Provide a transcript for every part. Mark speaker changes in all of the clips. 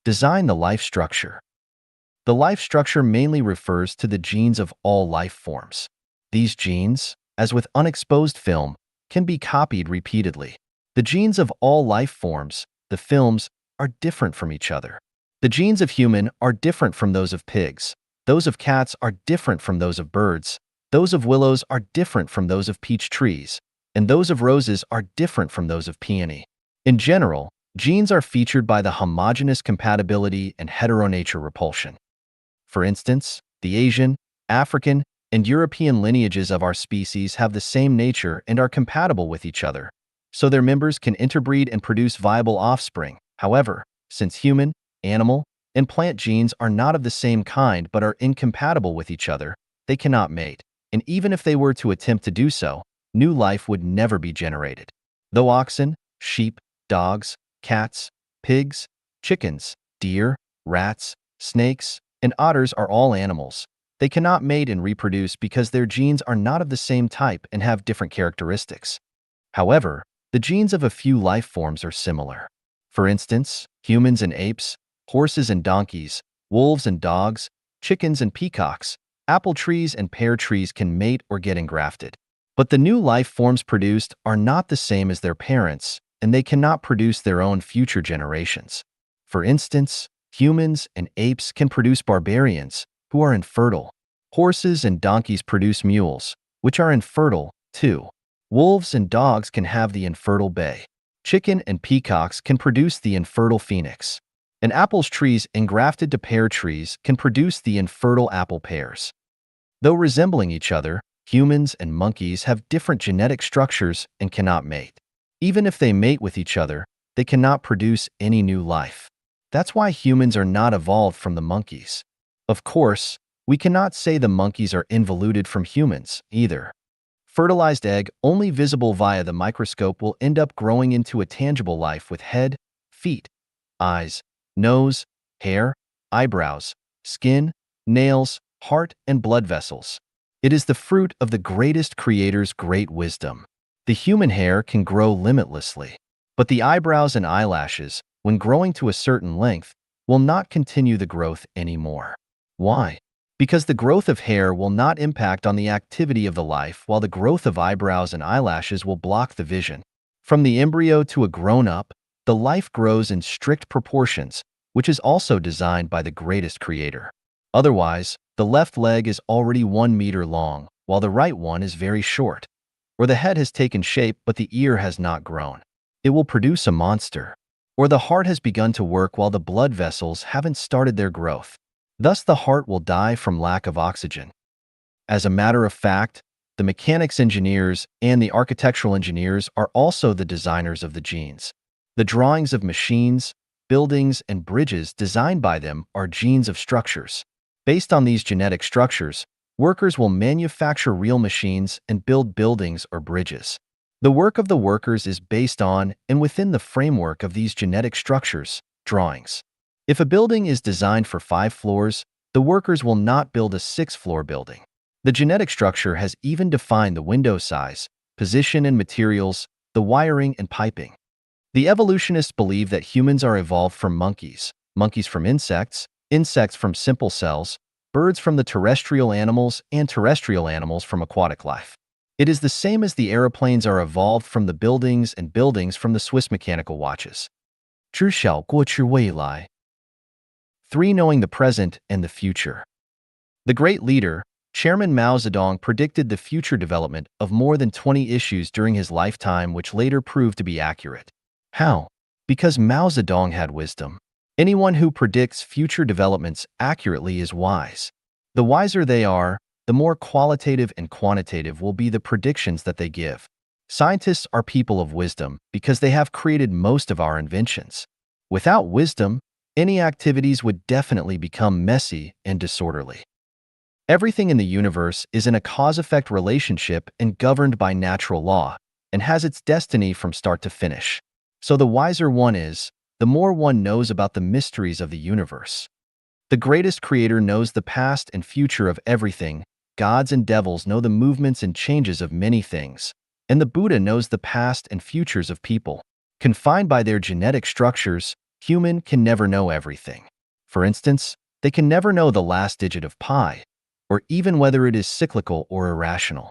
Speaker 1: Design the life structure. The life structure mainly refers to the genes of all life forms. These genes, as with unexposed film, can be copied repeatedly. The genes of all life forms, the films, are different from each other. The genes of human are different from those of pigs. Those of cats are different from those of birds. Those of willows are different from those of peach trees. And those of roses are different from those of peony. In general, genes are featured by the homogeneous compatibility and heteronature repulsion. For instance, the Asian, African, and European lineages of our species have the same nature and are compatible with each other, so their members can interbreed and produce viable offspring. However, since human, animal, and plant genes are not of the same kind but are incompatible with each other, they cannot mate, and even if they were to attempt to do so, new life would never be generated. Though oxen, sheep, dogs, cats, pigs, chickens, deer, rats, snakes, and otters are all animals, they cannot mate and reproduce because their genes are not of the same type and have different characteristics. However, the genes of a few life forms are similar. For instance, humans and apes, horses and donkeys, wolves and dogs, chickens and peacocks, apple trees and pear trees can mate or get engrafted. But the new life forms produced are not the same as their parents, and they cannot produce their own future generations. For instance, humans and apes can produce barbarians, who are infertile. Horses and donkeys produce mules, which are infertile, too. Wolves and dogs can have the infertile bay. Chicken and peacocks can produce the infertile phoenix. And apples trees engrafted to pear trees can produce the infertile apple pears. Though resembling each other, humans and monkeys have different genetic structures and cannot mate. Even if they mate with each other, they cannot produce any new life. That's why humans are not evolved from the monkeys. Of course, we cannot say the monkeys are involuted from humans, either. Fertilized egg, only visible via the microscope, will end up growing into a tangible life with head, feet, eyes, nose, hair, eyebrows, skin, nails, heart, and blood vessels. It is the fruit of the greatest creator's great wisdom. The human hair can grow limitlessly, but the eyebrows and eyelashes, when growing to a certain length, will not continue the growth anymore. Why? Because the growth of hair will not impact on the activity of the life, while the growth of eyebrows and eyelashes will block the vision. From the embryo to a grown-up, the life grows in strict proportions, which is also designed by the greatest creator. Otherwise, the left leg is already 1 meter long, while the right one is very short. Or the head has taken shape but the ear has not grown. It will produce a monster. Or the heart has begun to work while the blood vessels haven't started their growth. Thus, the heart will die from lack of oxygen. As a matter of fact, the mechanics engineers and the architectural engineers are also the designers of the genes. The drawings of machines, buildings, and bridges designed by them are genes of structures. Based on these genetic structures, workers will manufacture real machines and build buildings or bridges. The work of the workers is based on and within the framework of these genetic structures, drawings. If a building is designed for 5 floors, the workers will not build a 6-floor building. The genetic structure has even defined the window size, position and materials, the wiring and piping. The evolutionists believe that humans are evolved from monkeys, monkeys from insects, insects from simple cells, birds from the terrestrial animals, and terrestrial animals from aquatic life. It is the same as the aeroplanes are evolved from the buildings and buildings from the Swiss mechanical watches. 知晓过去未来. 3. Knowing the present and the future. The great leader, Chairman Mao Zedong, predicted the future development of more than 20 issues during his lifetime, which later proved to be accurate. How? Because Mao Zedong had wisdom. Anyone who predicts future developments accurately is wise. The wiser they are, the more qualitative and quantitative will be the predictions that they give. Scientists are people of wisdom because they have created most of our inventions. Without wisdom, any activities would definitely become messy and disorderly. Everything in the universe is in a cause-effect relationship and governed by natural law, and has its destiny from start to finish. So the wiser one is, the more one knows about the mysteries of the universe. The greatest creator knows the past and future of everything. Gods and devils know the movements and changes of many things. And the Buddha knows the past and futures of people. Confined by their genetic structures, Human can never know everything. For instance, they can never know the last digit of pi, or even whether it is cyclical or irrational.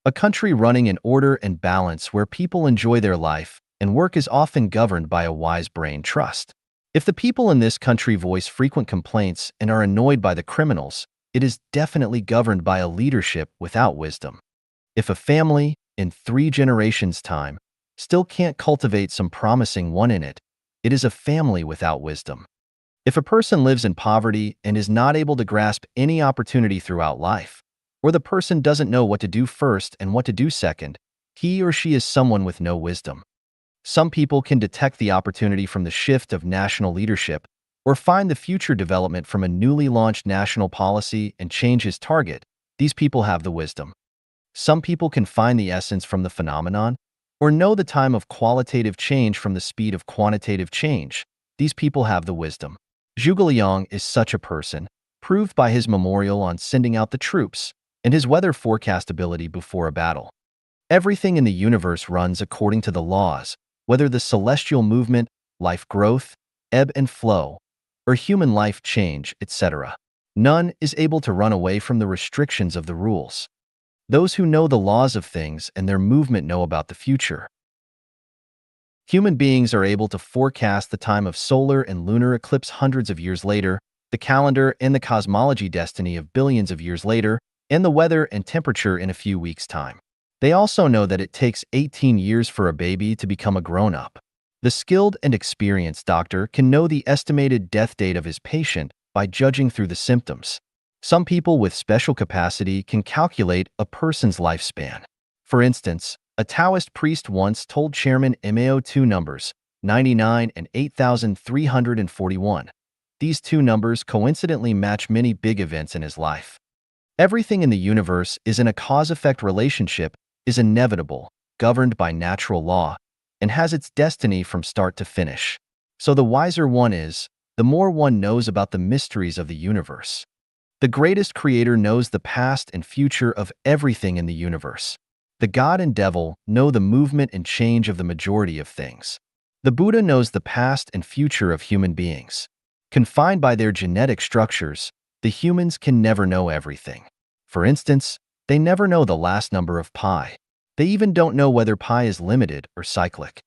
Speaker 1: A country running in order and balance where people enjoy their life and work is often governed by a wise brain trust. If the people in this country voice frequent complaints and are annoyed by the criminals, it is definitely governed by a leadership without wisdom. If a family, in 3 generations' time, still can't cultivate some promising one in it, it is a family without wisdom. If a person lives in poverty and is not able to grasp any opportunity throughout life, or the person doesn't know what to do first and what to do second, he or she is someone with no wisdom. Some people can detect the opportunity from the shift of national leadership or find the future development from a newly launched national policy and change his target. These people have the wisdom. Some people can find the essence from the phenomenon or know the time of qualitative change from the speed of quantitative change. These people have the wisdom. Zhuge Liang is such a person, proved by his memorial on sending out the troops and his weather forecast ability before a battle. Everything in the universe runs according to the laws, whether the celestial movement, life growth, ebb and flow, or human life change, etc. None is able to run away from the restrictions of the rules. Those who know the laws of things and their movement know about the future. Human beings are able to forecast the time of solar and lunar eclipse hundreds of years later, the calendar and the cosmology destiny of billions of years later, and the weather and temperature in a few weeks' time. They also know that it takes 18 years for a baby to become a grown-up. The skilled and experienced doctor can know the estimated death date of his patient by judging through the symptoms. Some people with special capacity can calculate a person's lifespan. For instance, a Taoist priest once told Chairman Mao two numbers, 99 and 8,341. These two numbers coincidentally match many big events in his life. Everything in the universe is in a cause-effect relationship, is inevitable, governed by natural law, and has its destiny from start to finish. So the wiser one is, the more one knows about the mysteries of the universe. The greatest creator knows the past and future of everything in the universe. The God and devil know the movement and change of the majority of things. The Buddha knows the past and future of human beings. Confined by their genetic structures, the humans can never know everything. For instance, they never know the last number of pi. They even don't know whether pi is limited or cyclic.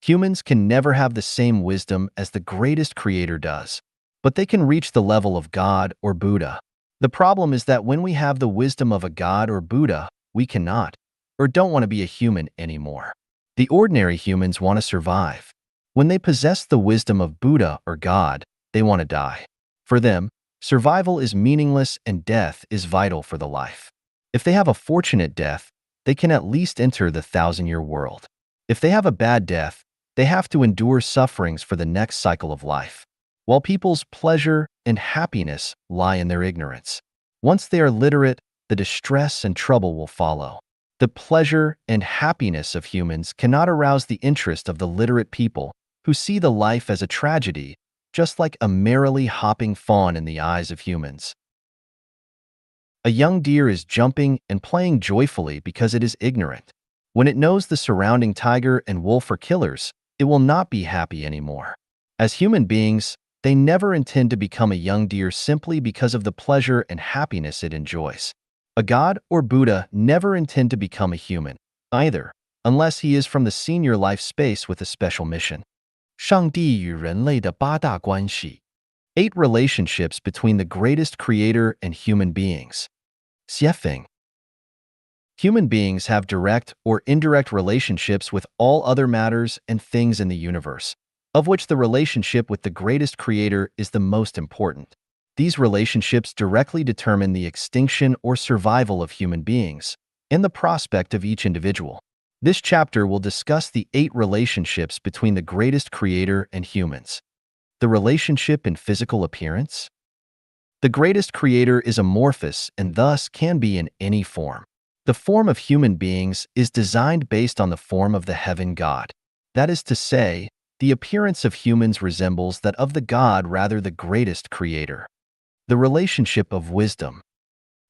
Speaker 1: Humans can never have the same wisdom as the greatest creator does, but they can reach the level of God or Buddha. The problem is that when we have the wisdom of a God or Buddha, we cannot, or don't want to be a human anymore. The ordinary humans want to survive. When they possess the wisdom of Buddha or God, they want to die. For them, survival is meaningless and death is vital for the life. If they have a fortunate death, they can at least enter the 1,000-year world. If they have a bad death, they have to endure sufferings for the next cycle of life. While people's pleasure and happiness lie in their ignorance. Once they are literate, the distress and trouble will follow. The pleasure and happiness of humans cannot arouse the interest of the literate people who see the life as a tragedy, just like a merrily hopping fawn in the eyes of humans. A young deer is jumping and playing joyfully because it is ignorant. When it knows the surrounding tiger and wolf are killers, it will not be happy anymore. As human beings, they never intend to become a young deer simply because of the pleasure and happiness it enjoys. A God or Buddha never intend to become a human, either, unless he is from the senior life space with a special mission. 上帝与人类的八大关系 8 relationships between the greatest creator and human beings. Xiefeng. Human beings have direct or indirect relationships with all other matters and things in the universe, of which the relationship with the greatest creator is the most important. These relationships directly determine the extinction or survival of human beings and the prospect of each individual. This chapter will discuss the 8 relationships between the greatest creator and humans. The relationship in physical appearance? The greatest creator is amorphous and thus can be in any form. The form of human beings is designed based on the form of the heaven God. That is to say, the appearance of humans resembles that of the God rather the greatest creator. The relationship of wisdom.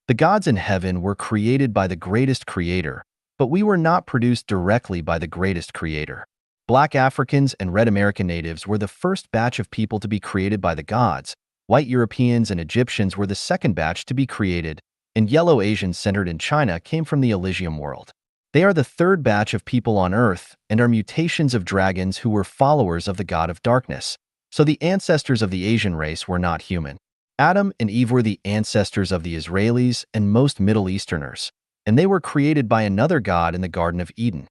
Speaker 1: The gods in heaven were created by the greatest creator, but we were not produced directly by the greatest creator. Black Africans and red American natives were the first batch of people to be created by the gods. White Europeans and Egyptians were the second batch to be created, and yellow Asians centered in China came from the Elysium world. They are the third batch of people on Earth and are mutations of dragons who were followers of the god of darkness. So the ancestors of the Asian race were not human. Adam and Eve were the ancestors of the Israelis and most Middle Easterners, and they were created by another god in the Garden of Eden.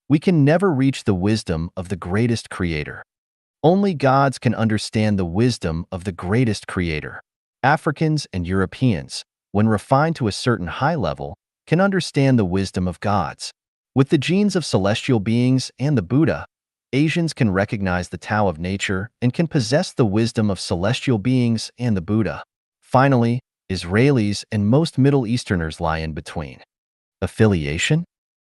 Speaker 1: We can never reach the wisdom of the greatest creator. Only gods can understand the wisdom of the greatest creator. Africans and Europeans, when refined to a certain high level, can understand the wisdom of gods. With the genes of celestial beings and the Buddha, Asians can recognize the Tao of nature and can possess the wisdom of celestial beings and the Buddha. Finally, Israelis and most Middle Easterners lie in between. Affiliation?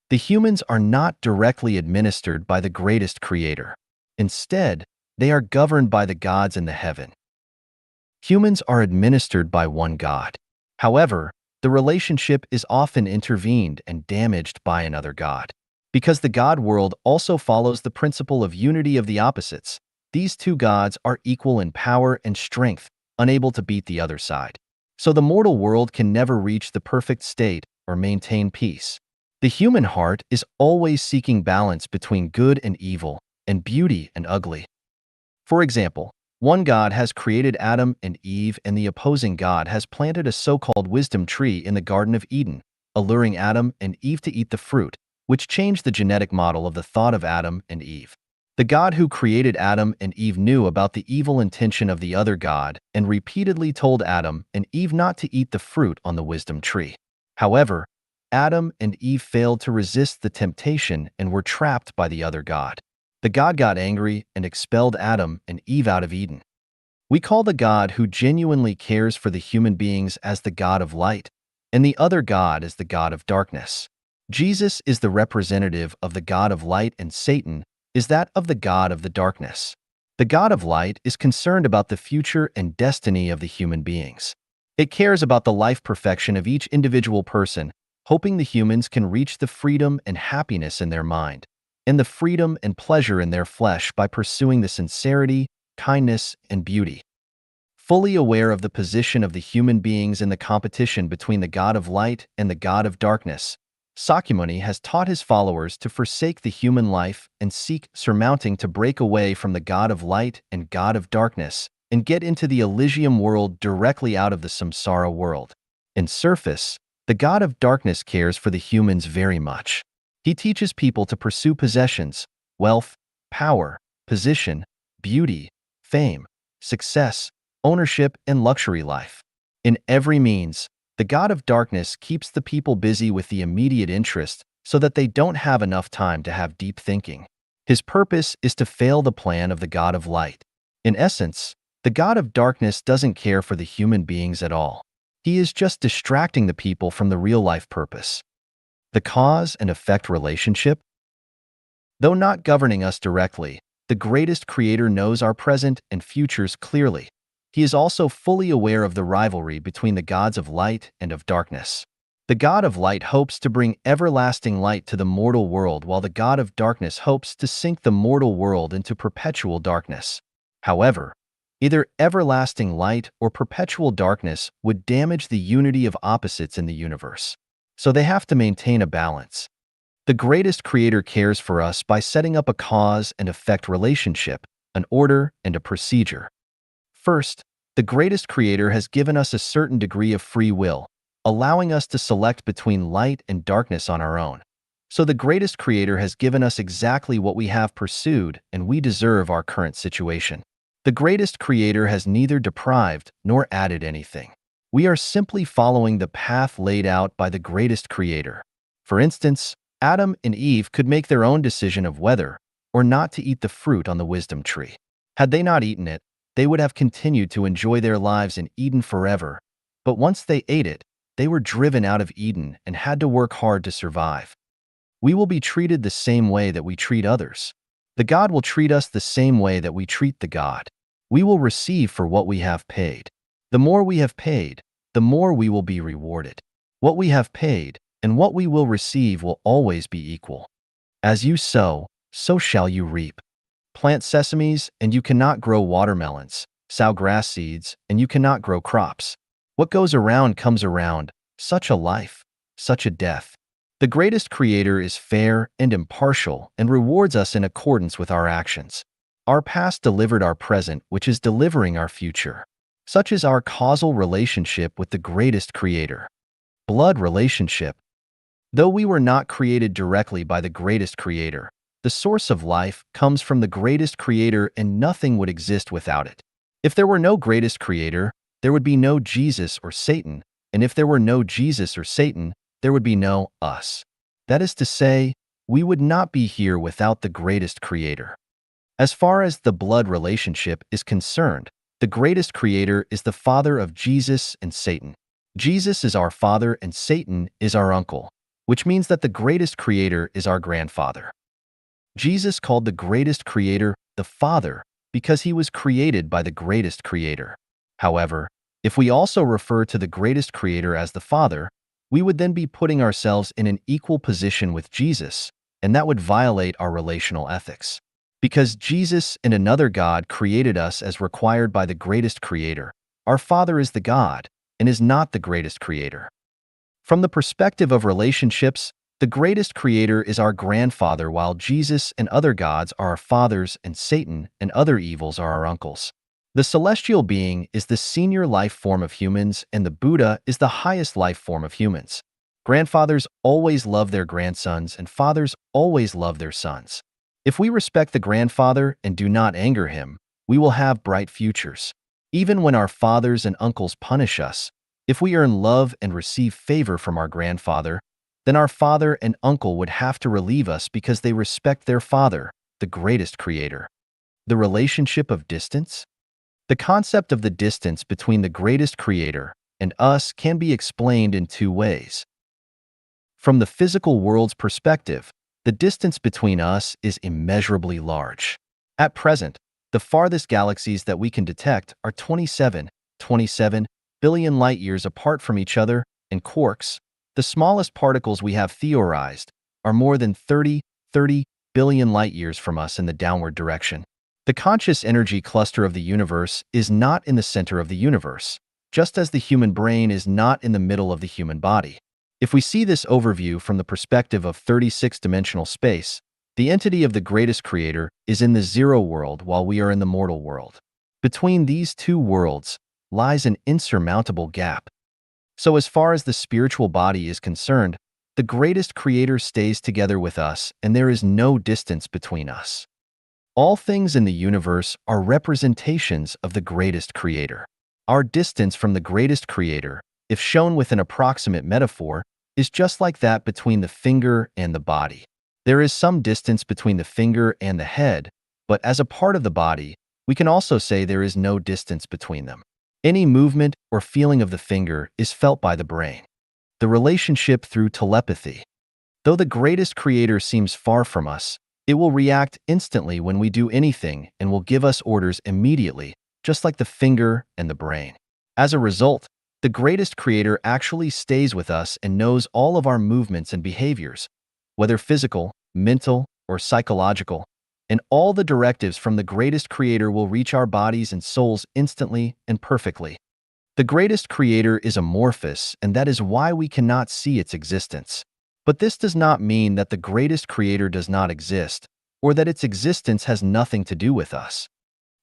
Speaker 1: The humans are not directly administered by the greatest creator. Instead, they are governed by the gods in the heaven. Humans are administered by one god. However, the relationship is often intervened and damaged by another god. Because the god world also follows the principle of unity of the opposites, these two gods are equal in power and strength, unable to beat the other side. So the mortal world can never reach the perfect state or maintain peace. The human heart is always seeking balance between good and evil, and beauty and ugly. For example, one god has created Adam and Eve, and the opposing god has planted a so-called wisdom tree in the Garden of Eden, alluring Adam and Eve to eat the fruit, which changed the genetic model of the thought of Adam and Eve. The God who created Adam and Eve knew about the evil intention of the other God and repeatedly told Adam and Eve not to eat the fruit on the wisdom tree. However, Adam and Eve failed to resist the temptation and were trapped by the other God. The God got angry and expelled Adam and Eve out of Eden. We call the God who genuinely cares for the human beings as the God of light, and the other God is the God of darkness. Jesus is the representative of the God of light, and Satan is that of the God of the darkness. The God of light is concerned about the future and destiny of the human beings. It cares about the life perfection of each individual person, hoping the humans can reach the freedom and happiness in their mind, and the freedom and pleasure in their flesh by pursuing the sincerity, kindness, and beauty. Fully aware of the position of the human beings in the competition between the God of light and the God of darkness, Sakyamuni has taught his followers to forsake the human life and seek surmounting to break away from the God of light and God of darkness and get into the Elysium world directly out of the samsara world. In surface, the God of darkness cares for the humans very much. He teaches people to pursue possessions, wealth, power, position, beauty, fame, success, ownership, and luxury life. In every means, the God of darkness keeps the people busy with the immediate interest so that they don't have enough time to have deep thinking. His purpose is to fail the plan of the God of light. In essence, the God of darkness doesn't care for the human beings at all. He is just distracting the people from the real-life purpose. The cause and effect relationship? Though not governing us directly, the greatest creator knows our present and futures clearly. He is also fully aware of the rivalry between the gods of light and of darkness. The God of light hopes to bring everlasting light to the mortal world, while the God of darkness hopes to sink the mortal world into perpetual darkness. However, either everlasting light or perpetual darkness would damage the unity of opposites in the universe. So they have to maintain a balance. The greatest creator cares for us by setting up a cause and effect relationship, an order, and a procedure. First, the greatest creator has given us a certain degree of free will, allowing us to select between light and darkness on our own. So the greatest creator has given us exactly what we have pursued, and we deserve our current situation. The greatest creator has neither deprived nor added anything. We are simply following the path laid out by the greatest creator. For instance, Adam and Eve could make their own decision of whether or not to eat the fruit on the wisdom tree. Had they not eaten it, they would have continued to enjoy their lives in Eden forever. But once they ate it, they were driven out of Eden and had to work hard to survive. We will be treated the same way that we treat others. The God will treat us the same way that we treat the God. We will receive for what we have paid. The more we have paid, the more we will be rewarded. What we have paid and what we will receive will always be equal. As you sow, so shall you reap. Plant sesames, and you cannot grow watermelons. Sow grass seeds, and you cannot grow crops. What goes around comes around. Such a life, such a death. The greatest Creator is fair and impartial and rewards us in accordance with our actions. Our past delivered our present, which is delivering our future. Such is our causal relationship with the greatest Creator. Blood relationship. Though we were not created directly by the greatest Creator, the source of life comes from the greatest Creator and nothing would exist without it. If there were no greatest Creator, there would be no Jesus or Satan, and if there were no Jesus or Satan, there would be no us. That is to say, we would not be here without the greatest Creator. As far as the blood relationship is concerned, the greatest Creator is the father of Jesus and Satan. Jesus is our father and Satan is our uncle, which means that the greatest Creator is our grandfather. Jesus called the greatest Creator the Father because he was created by the greatest Creator. However, if we also refer to the greatest Creator as the Father, we would then be putting ourselves in an equal position with Jesus, and that would violate our relational ethics. Because Jesus and another God created us as required by the greatest Creator, our Father is the God and is not the greatest Creator. From the perspective of relationships, the greatest Creator is our grandfather while Jesus and other gods are our fathers and Satan and other evils are our uncles. The celestial being is the senior life form of humans and the Buddha is the highest life form of humans. Grandfathers always love their grandsons and fathers always love their sons. If we respect the grandfather and do not anger him, we will have bright futures. Even when our fathers and uncles punish us, if we earn love and receive favor from our grandfather, then our father and uncle would have to relieve us because they respect their father, the greatest Creator. The relationship of distance? The concept of the distance between the greatest Creator and us can be explained in two ways. From the physical world's perspective, the distance between us is immeasurably large. At present, the farthest galaxies that we can detect are 27 billion light-years apart from each other, and quarks, the smallest particles we have theorized, are more than 30 billion light-years from us in the downward direction. The conscious energy cluster of the universe is not in the center of the universe, just as the human brain is not in the middle of the human body. If we see this overview from the perspective of 36-dimensional space, the entity of the greatest Creator is in the zero world while we are in the mortal world. Between these two worlds lies an insurmountable gap. So as far as the spiritual body is concerned, the greatest Creator stays together with us and there is no distance between us. All things in the universe are representations of the greatest Creator. Our distance from the greatest Creator, if shown with an approximate metaphor, is just like that between the finger and the body. There is some distance between the finger and the head, but as a part of the body, we can also say there is no distance between them. Any movement or feeling of the finger is felt by the brain. The relationship through telepathy. Though the greatest Creator seems far from us, it will react instantly when we do anything and will give us orders immediately, just like the finger and the brain. As a result, the greatest Creator actually stays with us and knows all of our movements and behaviors, whether physical, mental, or psychological, and all the directives from the greatest Creator will reach our bodies and souls instantly and perfectly. The greatest Creator is amorphous, and that is why we cannot see its existence. But this does not mean that the greatest Creator does not exist, or that its existence has nothing to do with us.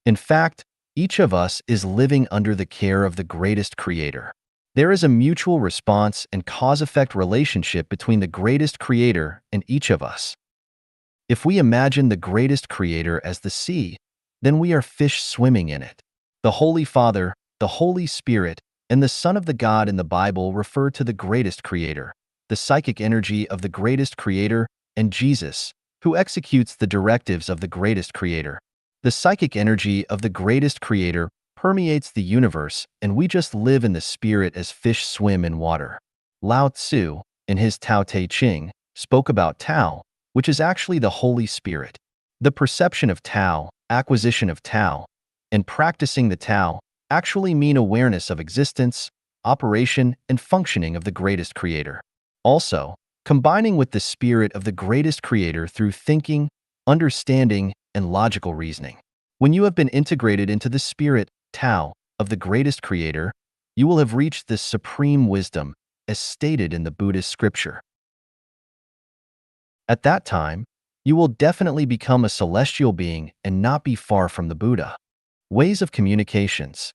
Speaker 1: In fact, each of us is living under the care of the greatest Creator. There is a mutual response and cause-effect relationship between the greatest Creator and each of us. If we imagine the greatest Creator as the sea, then we are fish swimming in it. The Holy Father, the Holy Spirit, and the Son of the God in the Bible refer to the greatest Creator, the psychic energy of the greatest Creator, and Jesus, who executes the directives of the greatest Creator. The psychic energy of the greatest Creator permeates the universe, and we just live in the spirit as fish swim in water. Lao Tzu, in his Tao Te Ching, spoke about Tao, which is actually the Holy Spirit. The perception of Tao, acquisition of Tao, and practicing the Tao actually mean awareness of existence, operation, and functioning of the greatest Creator. Also, combining with the spirit of the greatest Creator through thinking, understanding, and logical reasoning. When you have been integrated into the spirit, Tao, of the greatest creator, you will have reached this supreme wisdom, as stated in the Buddhist scripture. At that time, you will definitely become a celestial being and not be far from the Buddha. Ways of communications.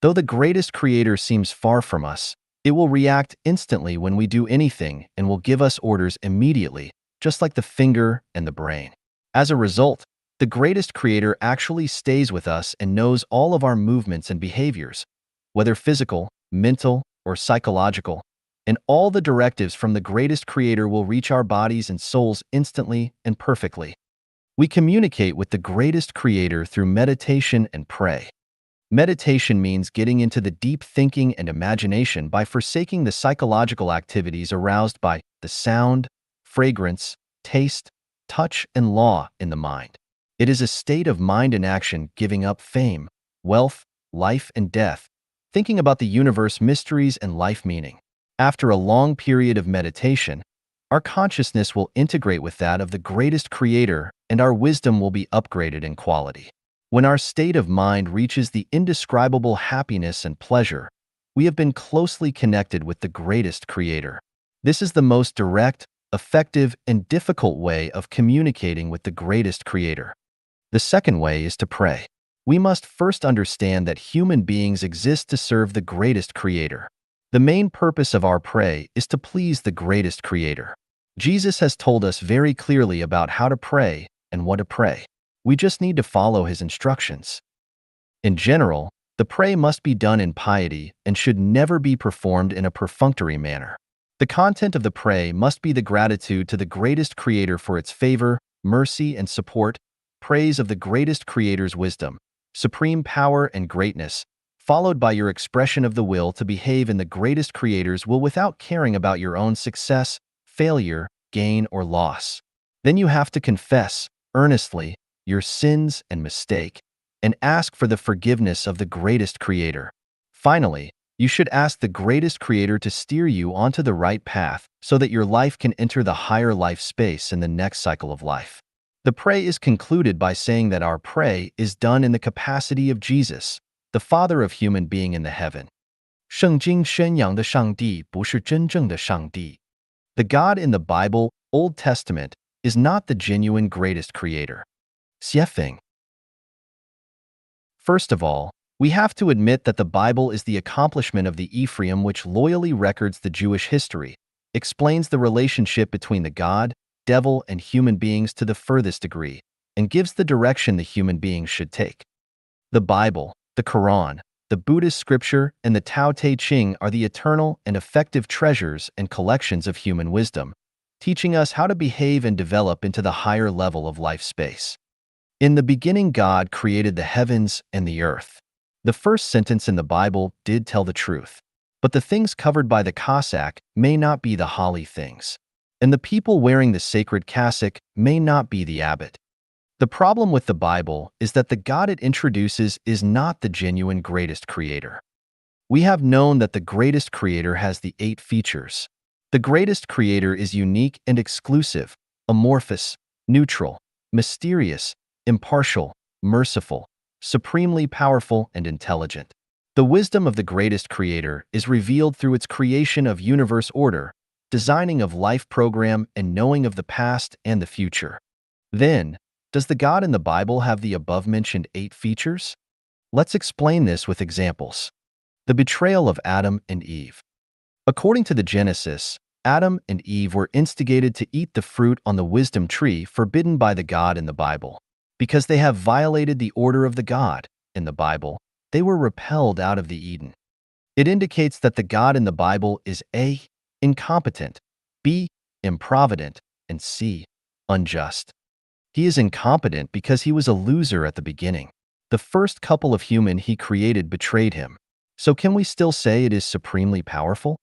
Speaker 1: Though the greatest creator seems far from us, it will react instantly when we do anything and will give us orders immediately, just like the finger and the brain. As a result, the greatest creator actually stays with us and knows all of our movements and behaviors, whether physical, mental, or psychological, and all the directives from the greatest creator will reach our bodies and souls instantly and perfectly. We communicate with the greatest creator through meditation and pray. Meditation means getting into the deep thinking and imagination by forsaking the psychological activities aroused by the sound, fragrance, taste, touch, and law in the mind. It is a state of mind and action giving up fame, wealth, life, and death, thinking about the universe mysteries and life meaning. After a long period of meditation, our consciousness will integrate with that of the greatest creator and our wisdom will be upgraded in quality. When our state of mind reaches the indescribable happiness and pleasure, we have been closely connected with the greatest creator. This is the most direct, effective, and difficult way of communicating with the greatest creator. The second way is to pray. We must first understand that human beings exist to serve the greatest creator. The main purpose of our pray is to please the greatest creator. Jesus has told us very clearly about how to pray and what to pray. We just need to follow his instructions. In general, the pray must be done in piety and should never be performed in a perfunctory manner. The content of the pray must be the gratitude to the greatest creator for its favor, mercy, and support, praise of the greatest creator's wisdom, supreme power and greatness, followed by your expression of the will to behave in the greatest creator's will without caring about your own success, failure, gain, or loss. Then you have to confess, earnestly, your sins and mistake, and ask for the forgiveness of the greatest creator. Finally, you should ask the greatest creator to steer you onto the right path so that your life can enter the higher life space in the next cycle of life. The pray is concluded by saying that our pray is done in the capacity of Jesus, the Father of human being in the heaven. 圣经宣扬的上帝不是真正的上帝. The God in the Bible, Old Testament, is not the genuine greatest creator. Xiefeng. First of all, we have to admit that the Bible is the accomplishment of the Ephraim which loyally records the Jewish history, explains the relationship between the God, devil, and human beings to the furthest degree, and gives the direction the human beings should take. The Bible, the Quran, the Buddhist scripture, and the Tao Te Ching are the eternal and effective treasures and collections of human wisdom, teaching us how to behave and develop into the higher level of life space. In the beginning, God created the heavens and the earth. The first sentence in the Bible did tell the truth. But the things covered by the cassock may not be the holy things. And the people wearing the sacred cassock may not be the abbot. The problem with the Bible is that the God it introduces is not the genuine greatest creator. We have known that the greatest creator has the 8 features. The greatest creator is unique and exclusive, amorphous, neutral, mysterious, impartial, merciful, supremely powerful, and intelligent. The wisdom of the greatest creator is revealed through its creation of universe order, designing of life program, and knowing of the past and the future. Then, does the God in the Bible have the above-mentioned 8 features? Let's explain this with examples. The betrayal of Adam and Eve. According to the Genesis, Adam and Eve were instigated to eat the fruit on the wisdom tree forbidden by the God in the Bible. Because they have violated the order of the God in the Bible, they were repelled out of the Eden. It indicates that the God in the Bible is A, incompetent, B, improvident, and C, unjust. He is incompetent because he was a loser at the beginning. The first couple of human he created betrayed him. So can we still say it is supremely powerful?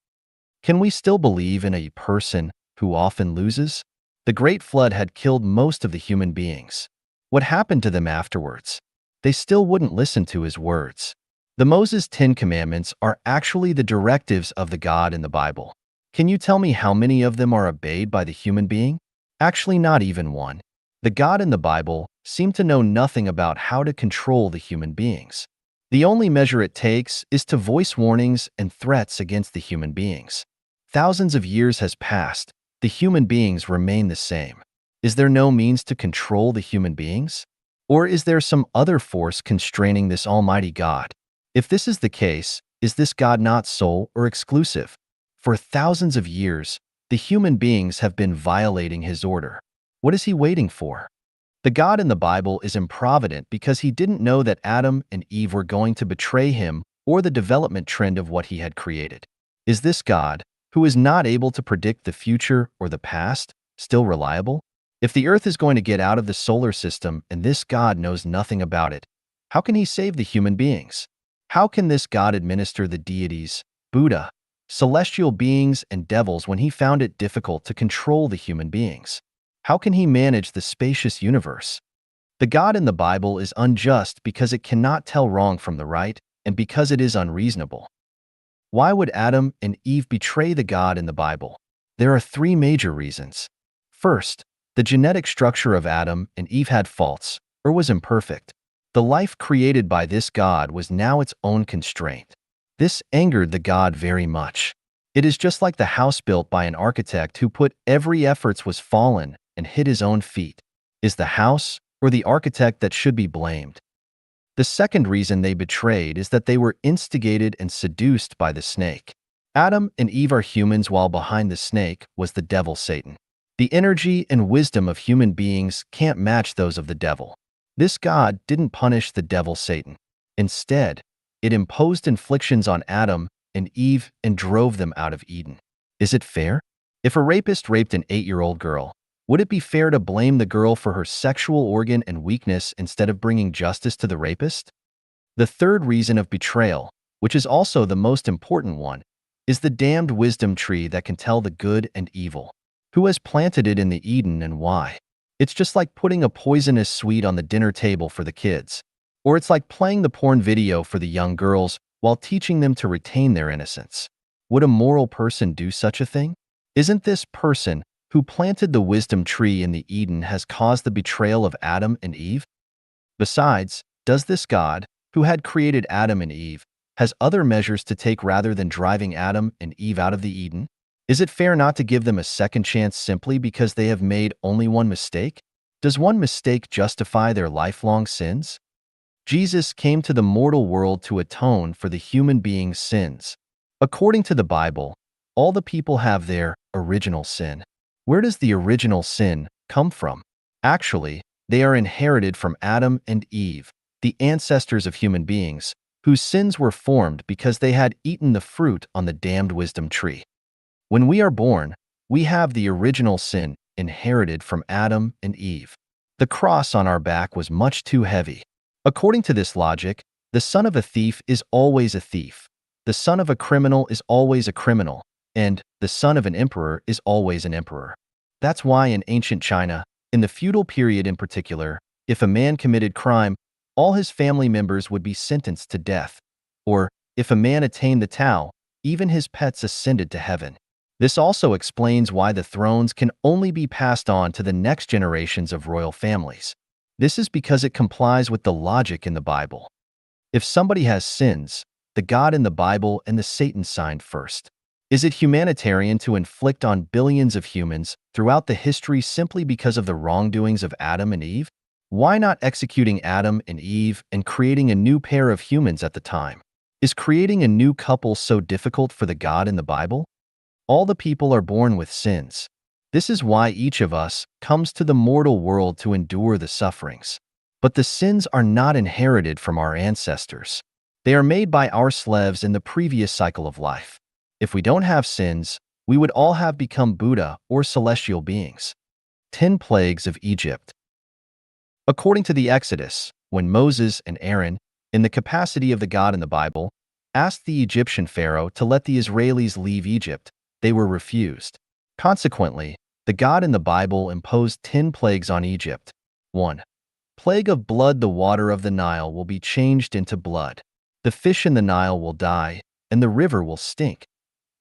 Speaker 1: Can we still believe in a person who often loses? The Great Flood had killed most of the human beings. What happened to them afterwards? They still wouldn't listen to his words. The Moses 10 Commandments are actually the directives of the God in the Bible. Can you tell me how many of them are obeyed by the human being? Actually, not even one. The God in the Bible seemed to know nothing about how to control the human beings. The only measure it takes is to voice warnings and threats against the human beings. Thousands of years has passed, the human beings remain the same. Is there no means to control the human beings? Or is there some other force constraining this almighty God? If this is the case, is this God not sole or exclusive? For thousands of years, the human beings have been violating his order. What is he waiting for? The God in the Bible is improvident because he didn't know that Adam and Eve were going to betray him or the development trend of what he had created. Is this God, who is not able to predict the future or the past, still reliable? If the Earth is going to get out of the solar system and this God knows nothing about it, how can he save the human beings? How can this God administer the deities, Buddha, celestial beings, and devils when he found it difficult to control the human beings? How can he manage the spacious universe? The God in the Bible is unjust because it cannot tell wrong from the right and because it is unreasonable. Why would Adam and Eve betray the God in the Bible? There are three major reasons. First, the genetic structure of Adam and Eve had faults or was imperfect. The life created by this God was now its own constraint. This angered the God very much. It is just like the house built by an architect who put every efforts was fallen and hit his own feet. Is the house or the architect that should be blamed? The second reason they betrayed is that they were instigated and seduced by the snake. Adam and Eve are humans while behind the snake was the devil Satan. The energy and wisdom of human beings can't match those of the devil. This God didn't punish the devil Satan. Instead, it imposed inflictions on Adam and Eve and drove them out of Eden. Is it fair? If a rapist raped an 8-year-old girl, would it be fair to blame the girl for her sexual organ and weakness instead of bringing justice to the rapist? The third reason of betrayal, which is also the most important one, is the damned wisdom tree that can tell the good and evil. Who has planted it in the Eden and why? It's just like putting a poisonous sweet on the dinner table for the kids. Or it's like playing the porn video for the young girls while teaching them to retain their innocence. Would a moral person do such a thing? Isn't this person who planted the wisdom tree in the Eden has caused the betrayal of Adam and Eve? Besides, does this God, who had created Adam and Eve, has other measures to take rather than driving Adam and Eve out of the Eden? Is it fair not to give them a second chance simply because they have made only one mistake? Does one mistake justify their lifelong sins? Jesus came to the mortal world to atone for the human being's sins. According to the Bible, all the people have their original sin. Where does the original sin come from? Actually, they are inherited from Adam and Eve, the ancestors of human beings, whose sins were formed because they had eaten the fruit on the damned wisdom tree. When we are born, we have the original sin inherited from Adam and Eve. The cross on our back was much too heavy. According to this logic, the son of a thief is always a thief, the son of a criminal is always a criminal, and the son of an emperor is always an emperor. That's why in ancient China, in the feudal period in particular, if a man committed crime, all his family members would be sentenced to death. Or, if a man attained the Tao, even his pets ascended to heaven. This also explains why the thrones can only be passed on to the next generations of royal families. This is because it complies with the logic in the Bible. If somebody has sins, the God in the Bible and the Satan signed first. Is it humanitarian to inflict on billions of humans throughout the history simply because of the wrongdoings of Adam and Eve? Why not executing Adam and Eve and creating a new pair of humans at the time? Is creating a new couple so difficult for the God in the Bible? All the people are born with sins. This is why each of us comes to the mortal world to endure the sufferings. But the sins are not inherited from our ancestors. They are made by our slaves in the previous cycle of life. If we don't have sins, we would all have become Buddha or celestial beings. 10 Plagues of Egypt. According to the Exodus, when Moses and Aaron, in the capacity of the God in the Bible, asked the Egyptian pharaoh to let the Israelis leave Egypt, they were refused. Consequently, the God in the Bible imposed 10 plagues on Egypt. 1. Plague of blood. The water of the Nile will be changed into blood. The fish in the Nile will die, and the river will stink.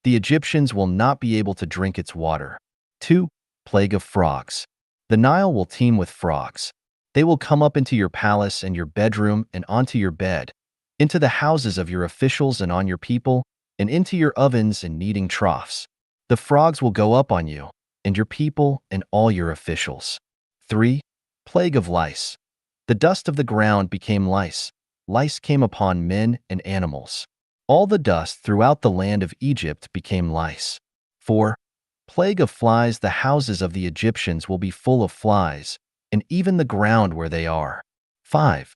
Speaker 1: The Egyptians will not be able to drink its water. 2. Plague of frogs. The Nile will teem with frogs. They will come up into your palace and your bedroom and onto your bed, into the houses of your officials and on your people, and into your ovens and kneading troughs. The frogs will go up on you, and your people and all your officials. 3. Plague of lice. The dust of the ground became lice. Lice came upon men and animals. All the dust throughout the land of Egypt became lice. 4. Plague of flies. The houses of the Egyptians will be full of flies, and even the ground where they are. 5.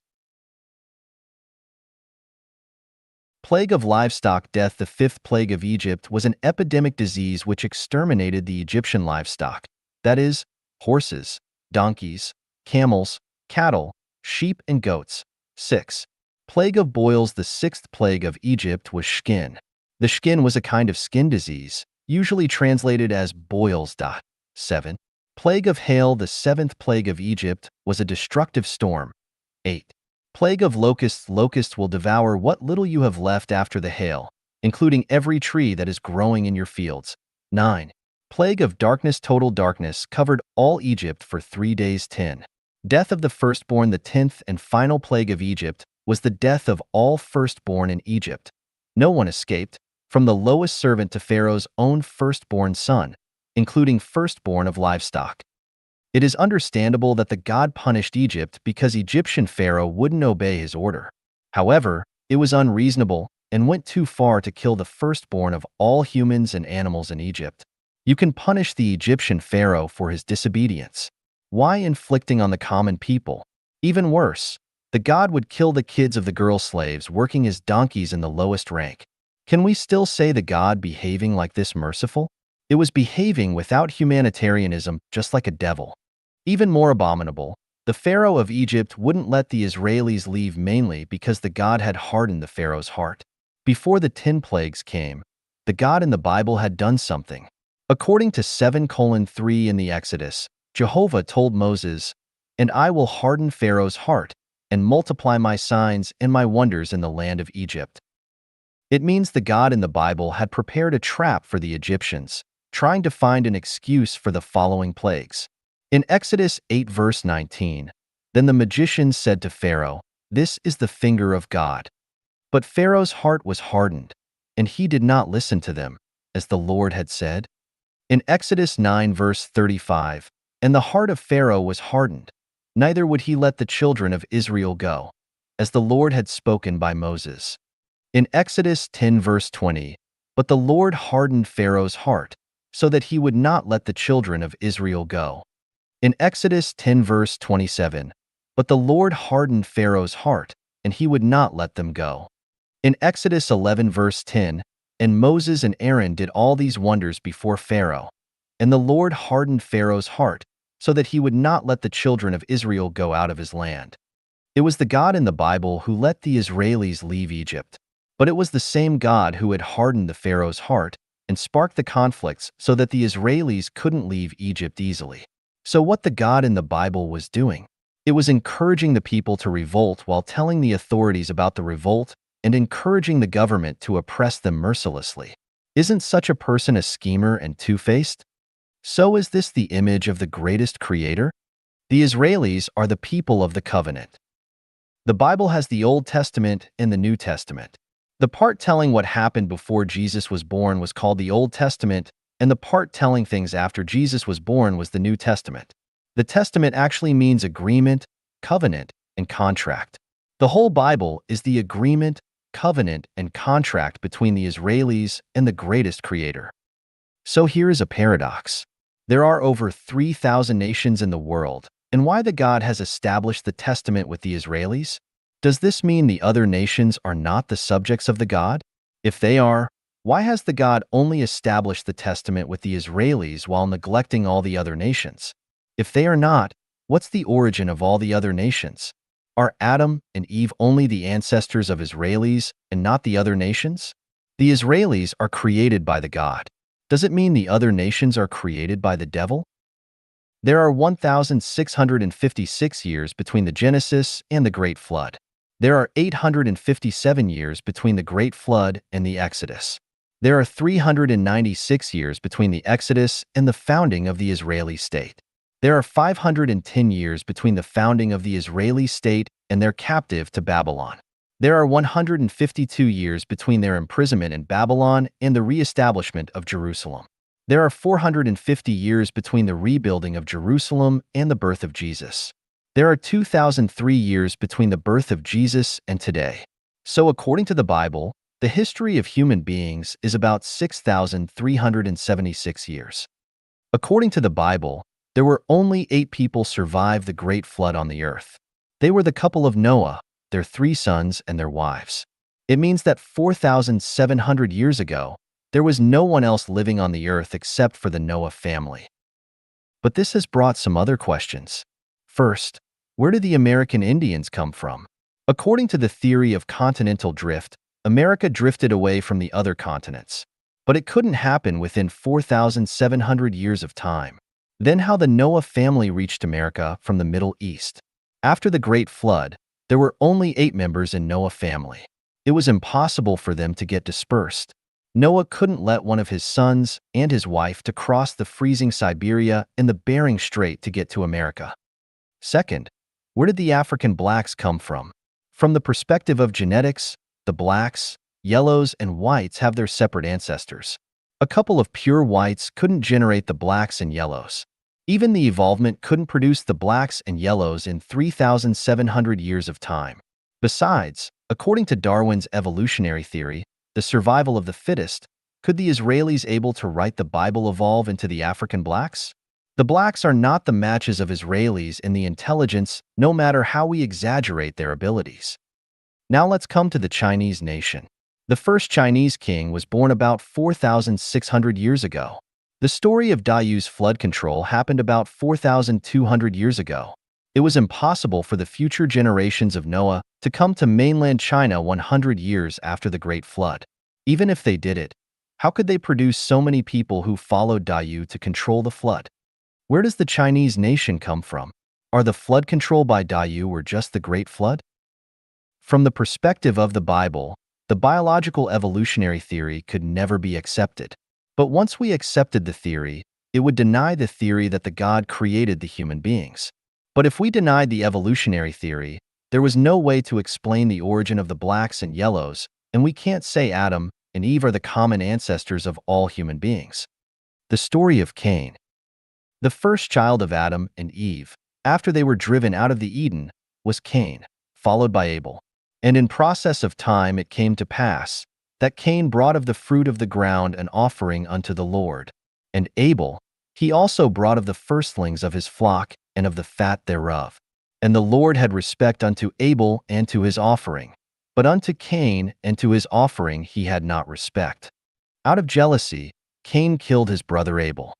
Speaker 1: Plague of livestock death. The fifth plague of Egypt was an epidemic disease which exterminated the Egyptian livestock, that is, horses, donkeys, camels, cattle, sheep, and goats. 6. Plague of boils. The sixth plague of Egypt was skin. The skin was a kind of skin disease, usually translated as boils. 7. Plague of hail. The seventh plague of Egypt was a destructive storm. 8. Plague of locusts. Locusts will devour what little you have left after the hail, including every tree that is growing in your fields. 9. Plague of darkness. Total darkness covered all Egypt for 3 days. 10. Death of the firstborn. The 10th and final plague of Egypt was the death of all firstborn in Egypt. No one escaped, from the lowest servant to Pharaoh's own firstborn son, including firstborn of livestock. It is understandable that the God punished Egypt because Egyptian Pharaoh wouldn't obey his order. However, it was unreasonable and went too far to kill the firstborn of all humans and animals in Egypt. You can punish the Egyptian Pharaoh for his disobedience. Why inflicting on the common people? Even worse, the God would kill the kids of the girl slaves working as donkeys in the lowest rank. Can we still say the God behaving like this merciful? It was behaving without humanitarianism, just like a devil. Even more abominable, the Pharaoh of Egypt wouldn't let the Israelis leave mainly because the God had hardened the Pharaoh's heart. Before the 10 plagues came, the God in the Bible had done something. According to 7:3 in the Exodus, Jehovah told Moses, "And I will harden Pharaoh's heart and multiply my signs and my wonders in the land of Egypt." It means the God in the Bible had prepared a trap for the Egyptians, trying to find an excuse for the following plagues. In Exodus 8:19, then the magicians said to Pharaoh, "This is the finger of God." But Pharaoh's heart was hardened, and he did not listen to them, as the Lord had said. In Exodus 9:35, and the heart of Pharaoh was hardened, neither would he let the children of Israel go, as the Lord had spoken by Moses. In Exodus 10:20, but the Lord hardened Pharaoh's heart, so that he would not let the children of Israel go. In Exodus 10:27, but the Lord hardened Pharaoh's heart, and he would not let them go. In Exodus 11:10, and Moses and Aaron did all these wonders before Pharaoh, and the Lord hardened Pharaoh's heart, so that he would not let the children of Israel go out of his land. It was the God in the Bible who let the Israelis leave Egypt, but it was the same God who had hardened the Pharaoh's heart and sparked the conflicts so that the Israelis couldn't leave Egypt easily. So what the God in the Bible was doing? It was encouraging the people to revolt while telling the authorities about the revolt and encouraging the government to oppress them mercilessly. Isn't such a person a schemer and two-faced? So is this the image of the greatest creator? The Israelis are the people of the covenant. The Bible has the Old Testament and the New Testament. The part telling what happened before Jesus was born was called the Old Testament, and the part telling things after Jesus was born was the New Testament. The Testament actually means agreement, covenant, and contract. The whole Bible is the agreement, covenant, and contract between the Israelis and the greatest creator. So here is a paradox. There are over 3,000 nations in the world, and why the God has established the testament with the Israelis? Does this mean the other nations are not the subjects of the God? If they are, why has the God only established the testament with the Israelis while neglecting all the other nations? If they are not, what's the origin of all the other nations? Are Adam and Eve only the ancestors of Israelis and not the other nations? The Israelis are created by the God. Does it mean the other nations are created by the devil? There are 1,656 years between the Genesis and the Great Flood. There are 857 years between the Great Flood and the Exodus. There are 396 years between the Exodus and the founding of the Israeli state. There are 510 years between the founding of the Israeli state and their captive to Babylon. There are 152 years between their imprisonment in Babylon and the reestablishment of Jerusalem. There are 450 years between the rebuilding of Jerusalem and the birth of Jesus. There are 2003 years between the birth of Jesus and today. So according to the Bible, the history of human beings is about 6,376 years. According to the Bible, there were only 8 people survive the great flood on the earth. They were the couple of Noah, their 3 sons, and their wives. It means that 4,700 years ago, there was no one else living on the earth except for the Noah family. But this has brought some other questions. First, where did the American Indians come from? According to the theory of continental drift, America drifted away from the other continents. But it couldn't happen within 4,700 years of time. Then how the Noah family reached America from the Middle East? After the Great Flood, there were only 8 members in Noah family. It was impossible for them to get dispersed. Noah couldn't let one of his sons and his wife to cross the freezing Siberia and the Bering Strait to get to America. Second, where did the African blacks come from? From the perspective of genetics, the blacks, yellows, and whites have their separate ancestors. A couple of pure whites couldn't generate the blacks and yellows. Even the evolvement couldn't produce the blacks and yellows in 3,700 years of time. Besides, according to Darwin's evolutionary theory, the survival of the fittest, could the Israelis able to write the Bible evolve into the African blacks? The blacks are not the matches of Israelis in the intelligence, no matter how we exaggerate their abilities. Now let's come to the Chinese nation. The first Chinese king was born about 4,600 years ago. The story of Dayu's flood control happened about 4,200 years ago. It was impossible for the future generations of Noah to come to mainland China 100 years after the Great Flood. Even if they did it, how could they produce so many people who followed Dayu to control the flood? Where does the Chinese nation come from? Are the flood control by Dayu or just the Great Flood? From the perspective of the Bible, the biological evolutionary theory could never be accepted. But once we accepted the theory, it would deny the theory that the God created the human beings. But if we denied the evolutionary theory, there was no way to explain the origin of the blacks and yellows, and we can't say Adam and Eve are the common ancestors of all human beings. The story of Cain. The first child of Adam and Eve, after they were driven out of the Eden, was Cain, followed by Abel. And in process of time it came to pass that Cain brought of the fruit of the ground an offering unto the Lord. And Abel, he also brought of the firstlings of his flock and of the fat thereof. And the Lord had respect unto Abel and to his offering, but unto Cain and to his offering he had not respect. Out of jealousy, Cain killed his brother Abel.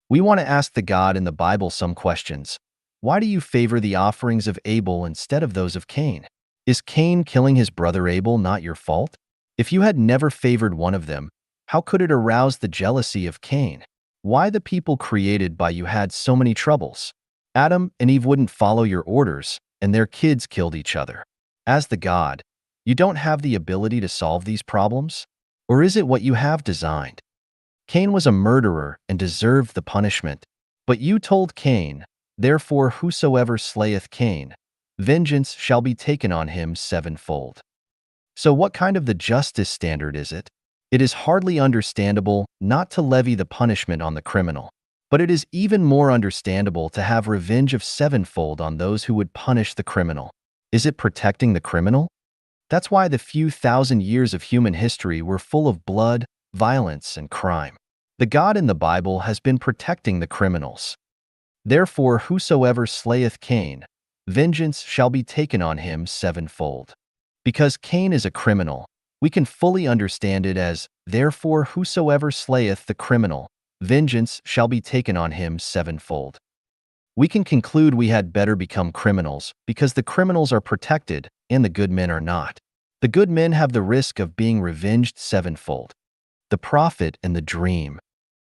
Speaker 1: We want to ask the God in the Bible some questions. Why do you favor the offerings of Abel instead of those of Cain? Is Cain killing his brother Abel not your fault? If you had never favored one of them, how could it arouse the jealousy of Cain? Why the people created by you had so many troubles? Adam and Eve wouldn't follow your orders, and their kids killed each other. As the God, you don't have the ability to solve these problems? Or is it what you have designed? Cain was a murderer and deserved the punishment. But you told Cain, therefore whosoever slayeth Cain, vengeance shall be taken on him sevenfold. So what kind of the justice standard is it? It is hardly understandable not to levy the punishment on the criminal, but it is even more understandable to have revenge of sevenfold on those who would punish the criminal. Is it protecting the criminal? That's why the few thousand years of human history were full of blood, violence, and crime. The God in the Bible has been protecting the criminals. Therefore whosoever slayeth Cain, vengeance shall be taken on him sevenfold. Because Cain is a criminal, we can fully understand it as, therefore whosoever slayeth the criminal, vengeance shall be taken on him sevenfold. We can conclude we had better become criminals because the criminals are protected and the good men are not. The good men have the risk of being revenged sevenfold. The prophet and the dream.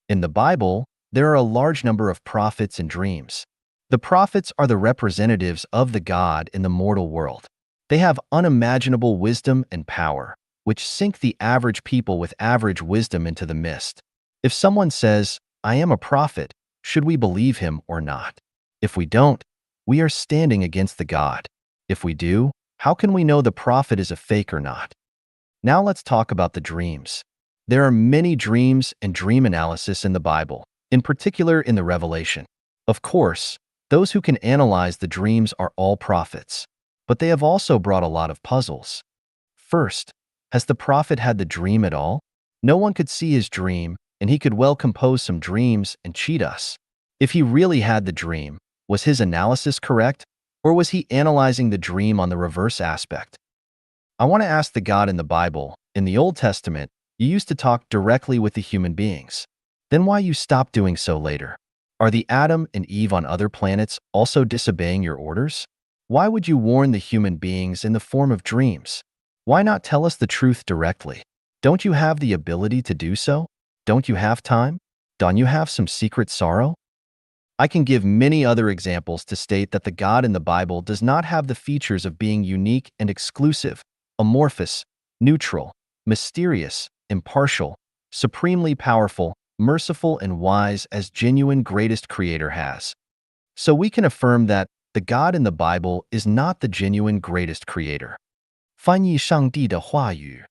Speaker 1: In the Bible, there are a large number of prophets and dreams. The prophets are the representatives of the God in the mortal world. They have unimaginable wisdom and power, which sink the average people with average wisdom into the mist. If someone says, I am a prophet, should we believe him or not? If we don't, we are standing against the God. If we do, how can we know the prophet is a fake or not? Now let's talk about the dreams. There are many dreams and dream analysis in the Bible, in particular in the Revelation. Of course, those who can analyze the dreams are all prophets, but they have also brought a lot of puzzles. First, has the prophet had the dream at all? No one could see his dream, and he could well compose some dreams and cheat us. If he really had the dream, was his analysis correct, or was he analyzing the dream on the reverse aspect? I want to ask the God in the Bible, in the Old Testament, you used to talk directly with the human beings. Then why you stopped doing so later? Are the Adam and Eve on other planets also disobeying your orders? Why would you warn the human beings in the form of dreams? Why not tell us the truth directly? Don't you have the ability to do so? Don't you have time? Don't you have some secret sorrow? I can give many other examples to state that the God in the Bible does not have the features of being unique and exclusive, amorphous, neutral, mysterious, impartial, supremely powerful, merciful, and wise as genuine greatest creator has. So we can affirm that the God in the Bible is not the genuine greatest creator. 翻译上帝的话语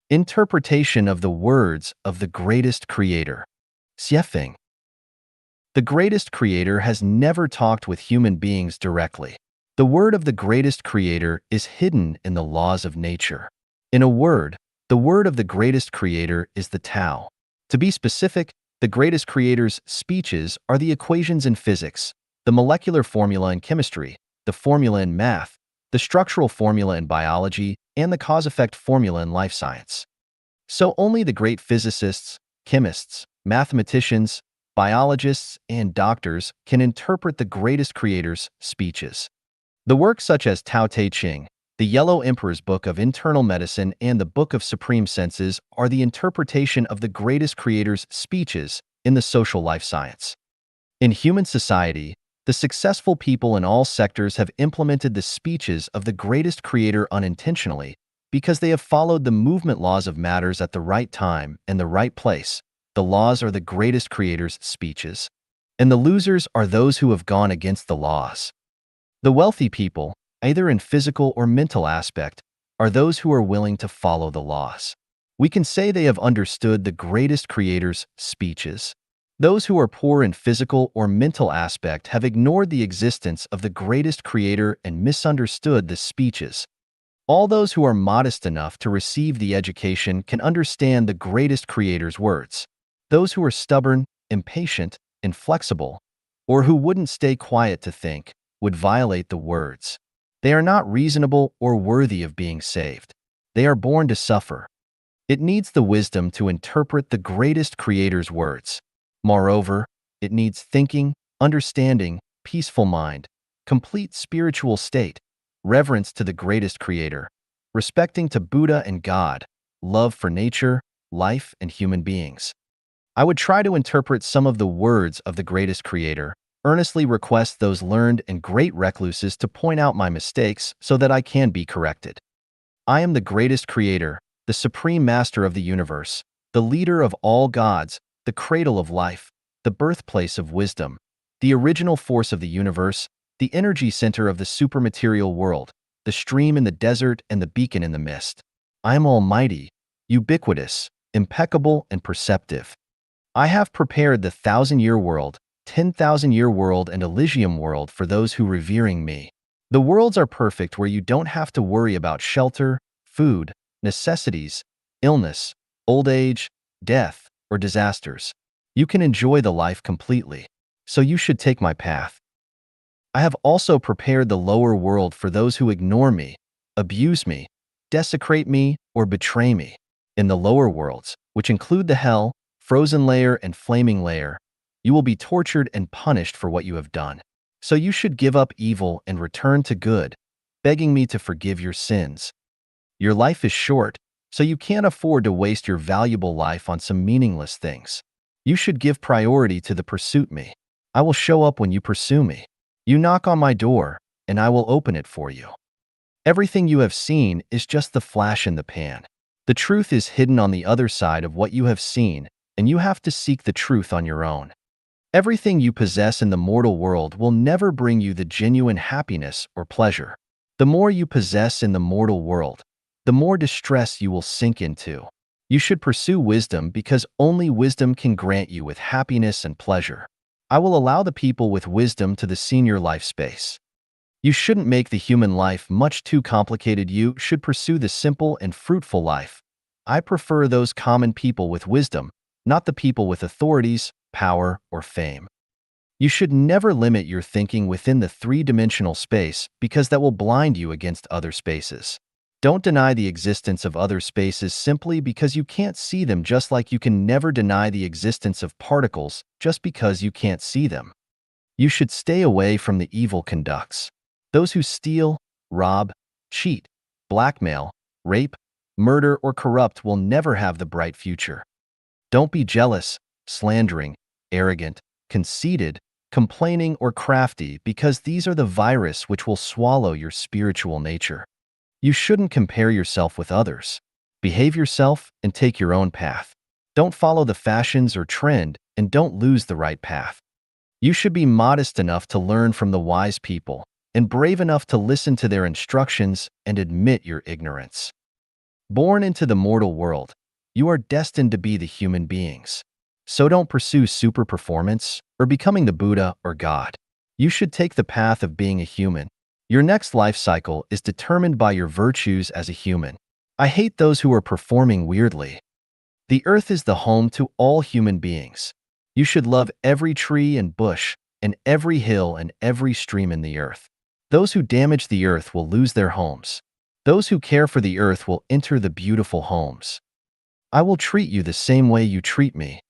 Speaker 1: Interpretation of the words of the greatest creator. Xiefeng. The greatest creator has never talked with human beings directly. The word of the greatest creator is hidden in the laws of nature. In a word, the word of the greatest creator is the Tao. To be specific, the greatest creator's speeches are the equations in physics, the molecular formula in chemistry, the formula in math, the structural formula in biology, and the cause-effect formula in life science. So only the great physicists, chemists, mathematicians, biologists, and doctors can interpret the greatest creator's speeches. The works such as Tao Te Ching, the Yellow Emperor's Book of Internal Medicine, and the Book of Supreme Senses are the interpretation of the greatest creator's speeches in the social life science. In human society, the successful people in all sectors have implemented the speeches of the greatest creator unintentionally because they have followed the movement laws of matters at the right time and the right place. The laws are the greatest creator's speeches, and the losers are those who have gone against the laws. The wealthy people, either in physical or mental aspect, are those who are willing to follow the laws. We can say they have understood the greatest creator's speeches. Those who are poor in physical or mental aspect have ignored the existence of the greatest creator and misunderstood the speeches. All those who are modest enough to receive the education can understand the greatest creator's words. Those who are stubborn, impatient, inflexible, or who wouldn't stay quiet to think, would violate the words. They are not reasonable or worthy of being saved. They are born to suffer. It needs the wisdom to interpret the greatest creator's words. Moreover, it needs thinking, understanding, peaceful mind, complete spiritual state, reverence to the greatest creator, respecting to Buddha and God, love for nature, life, and human beings. I would try to interpret some of the words of the greatest creator, earnestly request those learned and great recluses to point out my mistakes so that I can be corrected. I am the greatest creator, the supreme master of the universe, the leader of all gods, the cradle of life, the birthplace of wisdom, the original force of the universe, the energy center of the supermaterial world, the stream in the desert and the beacon in the mist. I am almighty, ubiquitous, impeccable, and perceptive. I have prepared the 1,000-year world, 10,000-year world, and Elysium world for those who revering me. The worlds are perfect where you don't have to worry about shelter, food, necessities, illness, old age, death, or disasters. You can enjoy the life completely. So you should take my path. I have also prepared the lower world for those who ignore me, abuse me, desecrate me, or betray me. In the lower worlds, which include the hell, frozen layer, and flaming layer, you will be tortured and punished for what you have done. So you should give up evil and return to good, begging me to forgive your sins. Your life is short, so you can't afford to waste your valuable life on some meaningless things. You should give priority to the pursuit me. I will show up when you pursue me. You knock on my door, and I will open it for you. Everything you have seen is just the flash in the pan. The truth is hidden on the other side of what you have seen, and you have to seek the truth on your own. Everything you possess in the mortal world will never bring you the genuine happiness or pleasure. The more you possess in the mortal world, the more distress you will sink into. You should pursue wisdom because only wisdom can grant you with happiness and pleasure. I will allow the people with wisdom to the senior life space. You shouldn't make the human life much too complicated. You should pursue the simple and fruitful life. I prefer those common people with wisdom, not the people with authorities, power, or fame. You should never limit your thinking within the three-dimensional space because that will blind you against other spaces. Don't deny the existence of other spaces simply because you can't see them, just like you can never deny the existence of particles just because you can't see them. You should stay away from the evil conducts. Those who steal, rob, cheat, blackmail, rape, murder, or corrupt will never have the bright future. Don't be jealous, slandering, arrogant, conceited, complaining, or crafty because these are the virus which will swallow your spiritual nature. You shouldn't compare yourself with others. Behave yourself and take your own path. Don't follow the fashions or trend and don't lose the right path. You should be modest enough to learn from the wise people and brave enough to listen to their instructions and admit your ignorance. Born into the mortal world, you are destined to be the human beings. So don't pursue super performance or becoming the Buddha or God. You should take the path of being a human. Your next life cycle is determined by your virtues as a human. I hate those who are performing weirdly. The earth is the home to all human beings. You should love every tree and bush and every hill and every stream in the earth. Those who damage the earth will lose their homes. Those who care for the earth will enter the beautiful homes. I will treat you the same way you treat me.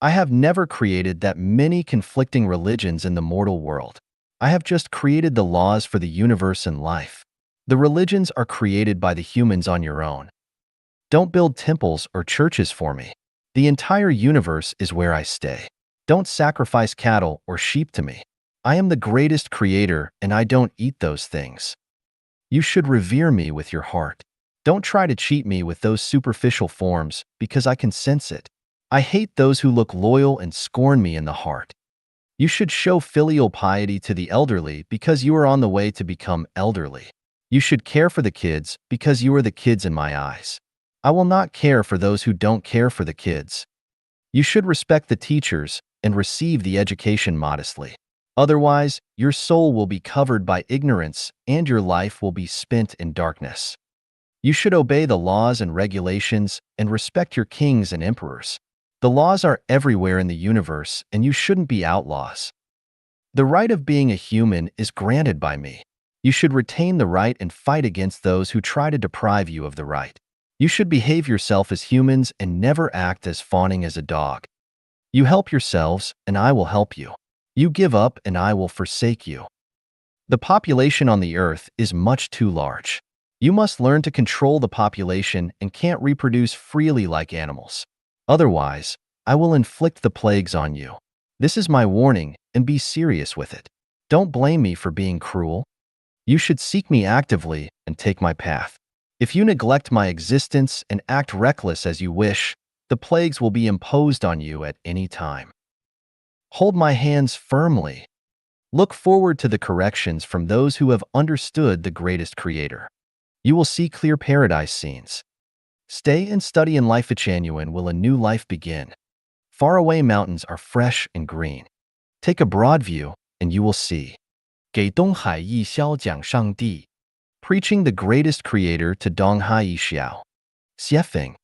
Speaker 1: I have never created that many conflicting religions in the mortal world. I have just created the laws for the universe and life. The religions are created by the humans on your own. Don't build temples or churches for me. The entire universe is where I stay. Don't sacrifice cattle or sheep to me. I am the greatest creator and I don't eat those things. You should revere me with your heart. Don't try to cheat me with those superficial forms because I can sense it. I hate those who look loyal and scorn me in the heart. You should show filial piety to the elderly because you are on the way to become elderly. You should care for the kids because you are the kids in my eyes. I will not care for those who don't care for the kids. You should respect the teachers and receive the education modestly. Otherwise, your soul will be covered by ignorance and your life will be spent in darkness. You should obey the laws and regulations and respect your kings and emperors. The laws are everywhere in the universe and you shouldn't be outlaws. The right of being a human is granted by me. You should retain the right and fight against those who try to deprive you of the right. You should behave yourself as humans and never act as fawning as a dog. You help yourselves and I will help you. You give up and I will forsake you. The population on the earth is much too large. You must learn to control the population and can't reproduce freely like animals. Otherwise, I will inflict the plagues on you. This is my warning and be serious with it. Don't blame me for being cruel. You should seek me actively and take my path. If you neglect my existence and act reckless as you wish, the plagues will be imposed on you at any time. Hold my hands firmly. Look forward to the corrections from those who have understood the greatest creator. You will see clear paradise scenes. Stay and study in life. Genuine will a new life begin. Faraway mountains are fresh and green. Take a broad view and you will see. 给东海一宵讲上帝. Preaching the greatest creator to Donghai Xiao. Xiefeng.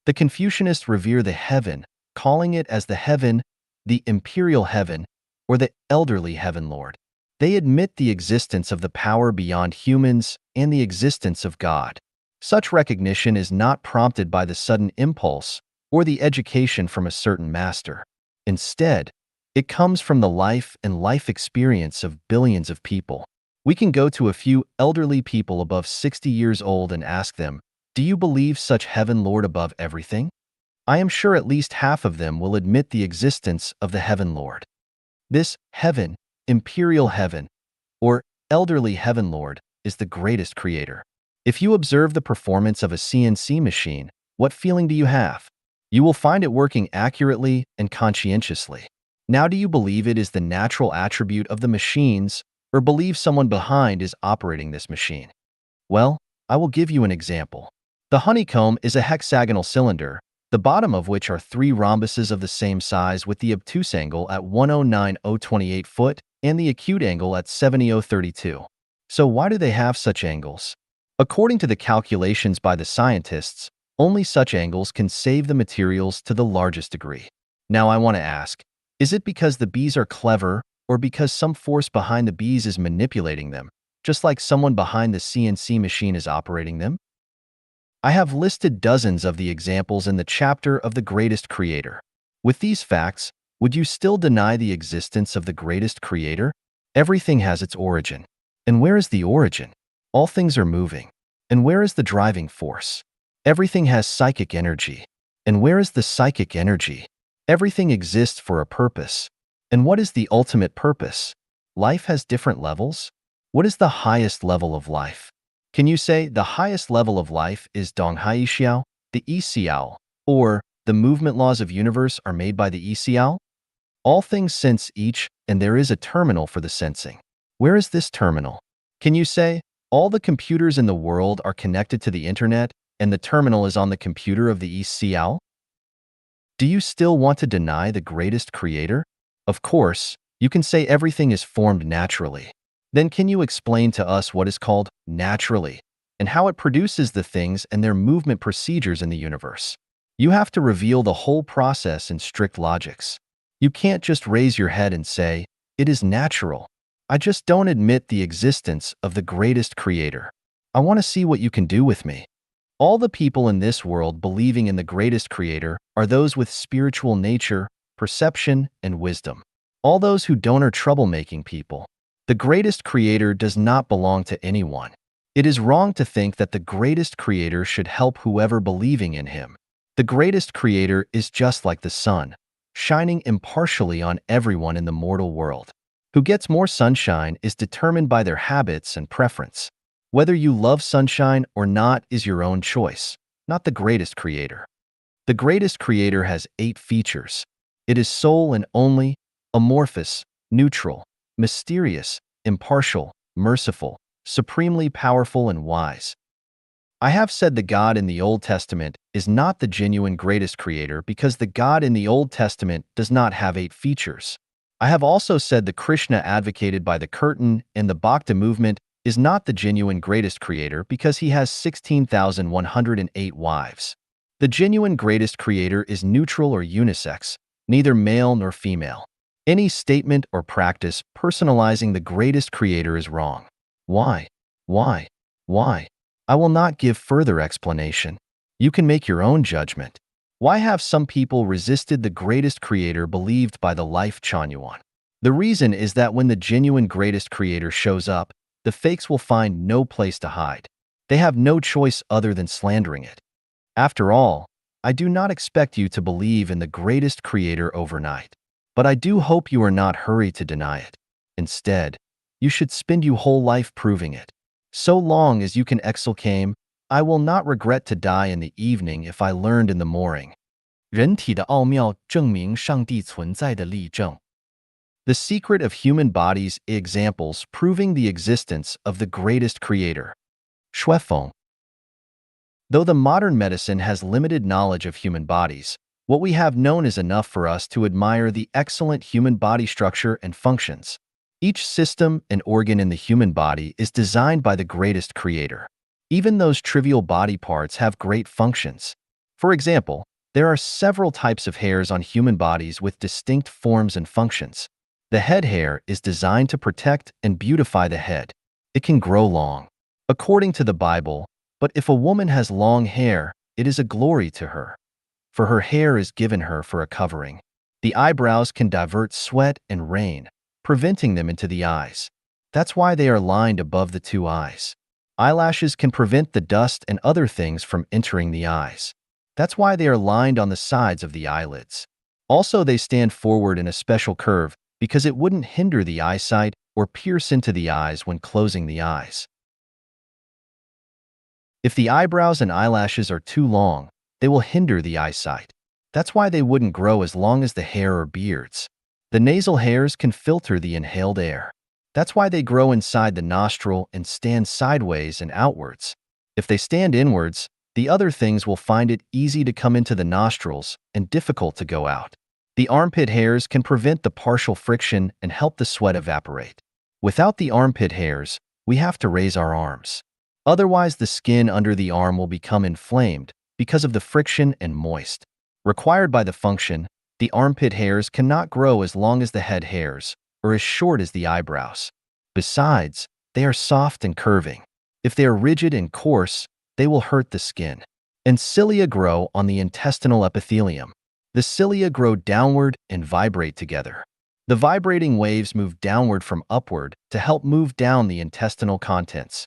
Speaker 1: The Confucianists revere the heaven, calling it as the heaven, the imperial heaven, or the elderly heaven lord. They admit the existence of the power beyond humans and the existence of God. Such recognition is not prompted by the sudden impulse or the education from a certain master. Instead, it comes from the life and life experience of billions of people. We can go to a few elderly people above 60 years old and ask them, "Do you believe such heaven lord above everything?" I am sure at least half of them will admit the existence of the heaven lord. This heaven, imperial heaven, or elderly heaven lord, is the greatest creator. If you observe the performance of a CNC machine, what feeling do you have? You will find it working accurately and conscientiously. Now, do you believe it is the natural attribute of the machines, or believe someone behind is operating this machine? Well, I will give you an example. The honeycomb is a hexagonal cylinder, the bottom of which are three rhombuses of the same size with the obtuse angle at 109.028 foot and the acute angle at 70.032. So why do they have such angles? According to the calculations by the scientists, only such angles can save the materials to the largest degree. Now I want to ask, is it because the bees are clever or because some force behind the bees is manipulating them, just like someone behind the CNC machine is operating them? I have listed dozens of the examples in the chapter of the greatest creator. With these facts, would you still deny the existence of the greatest creator? Everything has its origin. And where is the origin? All things are moving. And where is the driving force? Everything has psychic energy. And where is the psychic energy? Everything exists for a purpose. And what is the ultimate purpose? Life has different levels. What is the highest level of life? Can you say the highest level of life is Donghai Xiao, the Yi or the movement laws of universe are made by the Yi? All things sense each, and there is a terminal for the sensing. Where is this terminal? Can you say all the computers in the world are connected to the internet, and the terminal is on the computer of the Yi? Do you still want to deny the greatest creator? Of course, you can say everything is formed naturally. Then can you explain to us what is called naturally and how it produces the things and their movement procedures in the universe? You have to reveal the whole process in strict logics. You can't just raise your head and say, it is natural. I just don't admit the existence of the greatest creator. I want to see what you can do with me. All the people in this world believing in the greatest creator are those with spiritual nature, perception, and wisdom. All those who don't are troublemaking people. The greatest creator does not belong to anyone. It is wrong to think that the greatest creator should help whoever believing in him. The greatest creator is just like the sun, shining impartially on everyone in the mortal world. Who gets more sunshine is determined by their habits and preference. Whether you love sunshine or not is your own choice, not the greatest creator. The greatest creator has 8 features. It is sole and only, amorphous, neutral, mysterious, impartial, merciful, supremely powerful, and wise. I have said the God in the Old Testament is not the genuine greatest creator because the God in the Old Testament does not have 8 features. I have also said the Krishna advocated by the Kirtan and the Bhakti movement is not the genuine greatest creator because he has 16,108 wives. The genuine greatest creator is neutral or unisex, neither male nor female. Any statement or practice personalizing the greatest creator is wrong. Why? Why? Why? I will not give further explanation. You can make your own judgment. Why have some people resisted the greatest creator believed by the life Chanyuan? The reason is that when the genuine greatest creator shows up, the fakes will find no place to hide. They have no choice other than slandering it. After all, I do not expect you to believe in the greatest creator overnight. But I do hope you are not hurried to deny it. Instead, you should spend your whole life proving it. So long as you can exclaim, I will not regret to die in the evening if I learned in the morning. 人体的奥妙证明上帝存在的例证. The secret of human bodies examples proving the existence of the greatest creator. 说风. Though the modern medicine has limited knowledge of human bodies, what we have known is enough for us to admire the excellent human body structure and functions. Each system and organ in the human body is designed by the greatest creator. Even those trivial body parts have great functions. For example, there are several types of hairs on human bodies with distinct forms and functions. The head hair is designed to protect and beautify the head. It can grow long, according to the Bible, but if a woman has long hair, it is a glory to her, for her hair is given her for a covering. The eyebrows can divert sweat and rain, preventing them into the eyes. That's why they are lined above the 2 eyes. Eyelashes can prevent the dust and other things from entering the eyes. That's why they are lined on the sides of the eyelids. Also, they stand forward in a special curve because it wouldn't hinder the eyesight or pierce into the eyes when closing the eyes. If the eyebrows and eyelashes are too long, they will hinder the eyesight. That's why they wouldn't grow as long as the hair or beards. The nasal hairs can filter the inhaled air. That's why they grow inside the nostril and stand sideways and outwards. If they stand inwards, the other things will find it easy to come into the nostrils and difficult to go out. The armpit hairs can prevent the partial friction and help the sweat evaporate. Without the armpit hairs, we have to raise our arms. Otherwise, the skin under the arm will become inflamed because of the friction and moist. Required by the function, the armpit hairs cannot grow as long as the head hairs or as short as the eyebrows. Besides, they are soft and curving. If they are rigid and coarse, they will hurt the skin. And cilia grow on the intestinal epithelium. The cilia grow downward and vibrate together. The vibrating waves move downward from upward to help move down the intestinal contents.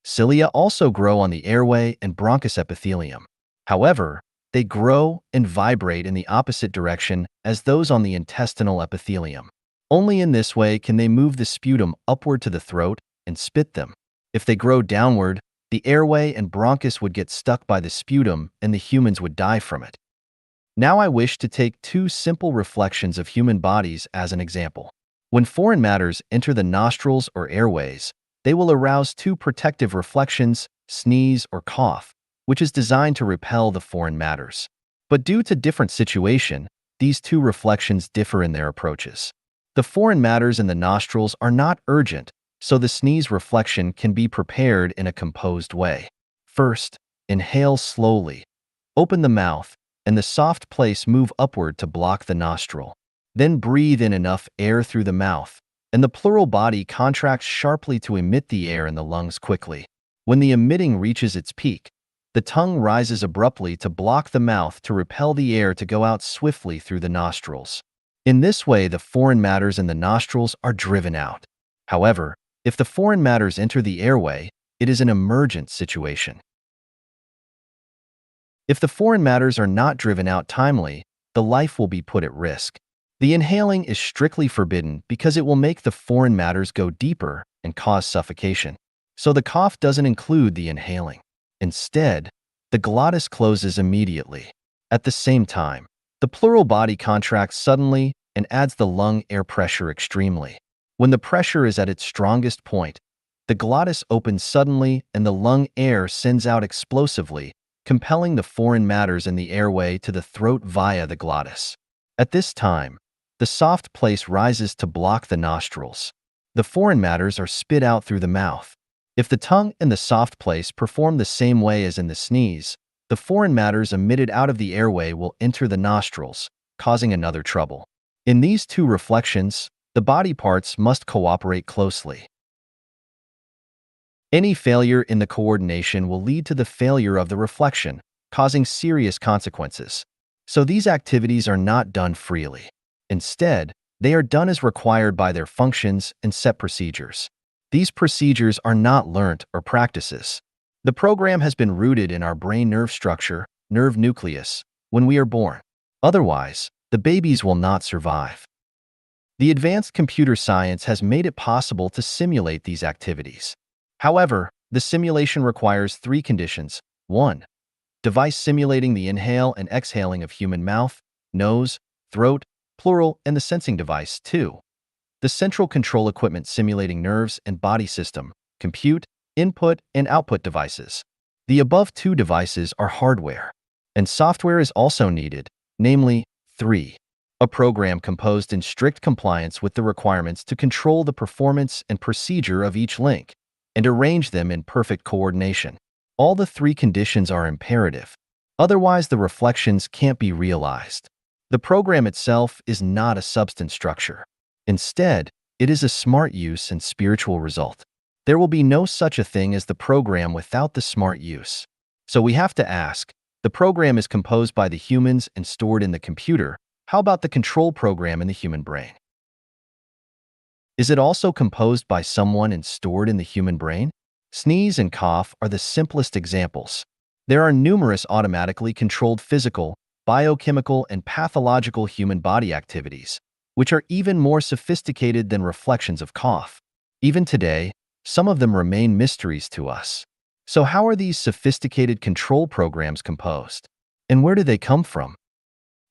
Speaker 1: Cilia also grow on the airway and bronchus epithelium. However, they grow and vibrate in the opposite direction as those on the intestinal epithelium. Only in this way can they move the sputum upward to the throat and spit them. If they grow downward, the airway and bronchus would get stuck by the sputum and the humans would die from it. Now I wish to take two simple reflections of human bodies as an example. When foreign matters enter the nostrils or airways, they will arouse two protective reflections, sneeze or cough, which is designed to repel the foreign matters. But due to different situation, these two reflections differ in their approaches. The foreign matters in the nostrils are not urgent, so the sneeze reflection can be prepared in a composed way. First, inhale slowly. Open the mouth, and the soft place move upward to block the nostril. Then breathe in enough air through the mouth, and the pleural body contracts sharply to emit the air in the lungs quickly. When the emitting reaches its peak, the tongue rises abruptly to block the mouth to repel the air to go out swiftly through the nostrils. In this way, the foreign matters in the nostrils are driven out. However, if the foreign matters enter the airway, it is an emergent situation. If the foreign matters are not driven out timely, the life will be put at risk. The inhaling is strictly forbidden because it will make the foreign matters go deeper and cause suffocation. So the cough doesn't include the inhaling. Instead, the glottis closes immediately. At the same time, the pleural body contracts suddenly and adds the lung air pressure extremely. When the pressure is at its strongest point, the glottis opens suddenly and the lung air sends out explosively, compelling the foreign matters in the airway to the throat via the glottis. At this time, the soft place rises to block the nostrils. The foreign matters are spit out through the mouth. If the tongue and the soft place perform the same way as in the sneeze, the foreign matters emitted out of the airway will enter the nostrils, causing another trouble. In these two reflections, the body parts must cooperate closely. Any failure in the coordination will lead to the failure of the reflection, causing serious consequences. So these activities are not done freely. Instead, they are done as required by their functions and set procedures. These procedures are not learnt or practices. The program has been rooted in our brain nerve structure, nerve nucleus, when we are born. Otherwise, the babies will not survive. The advanced computer science has made it possible to simulate these activities. However, the simulation requires three conditions. 1. Device simulating the inhale and exhaling of human mouth, nose, throat, pleural, and the sensing device. 2. The central control equipment simulating nerves and body system, compute, input, and output devices. The above two devices are hardware, and software is also needed, namely 3. A program composed in strict compliance with the requirements to control the performance and procedure of each link, and arrange them in perfect coordination. All the three conditions are imperative. Otherwise, the reflections can't be realized. The program itself is not a substance structure. Instead, it is a smart use and spiritual result. There will be no such a thing as the program without the smart use. So we have to ask, the program is composed by the humans and stored in the computer. How about the control program in the human brain? Is it also composed by someone and stored in the human brain? Sneeze and cough are the simplest examples. There are numerous automatically controlled physical, biochemical, and pathological human body activities, which are even more sophisticated than reflections of cough. Even today, some of them remain mysteries to us. So how are these sophisticated control programs composed? And where do they come from?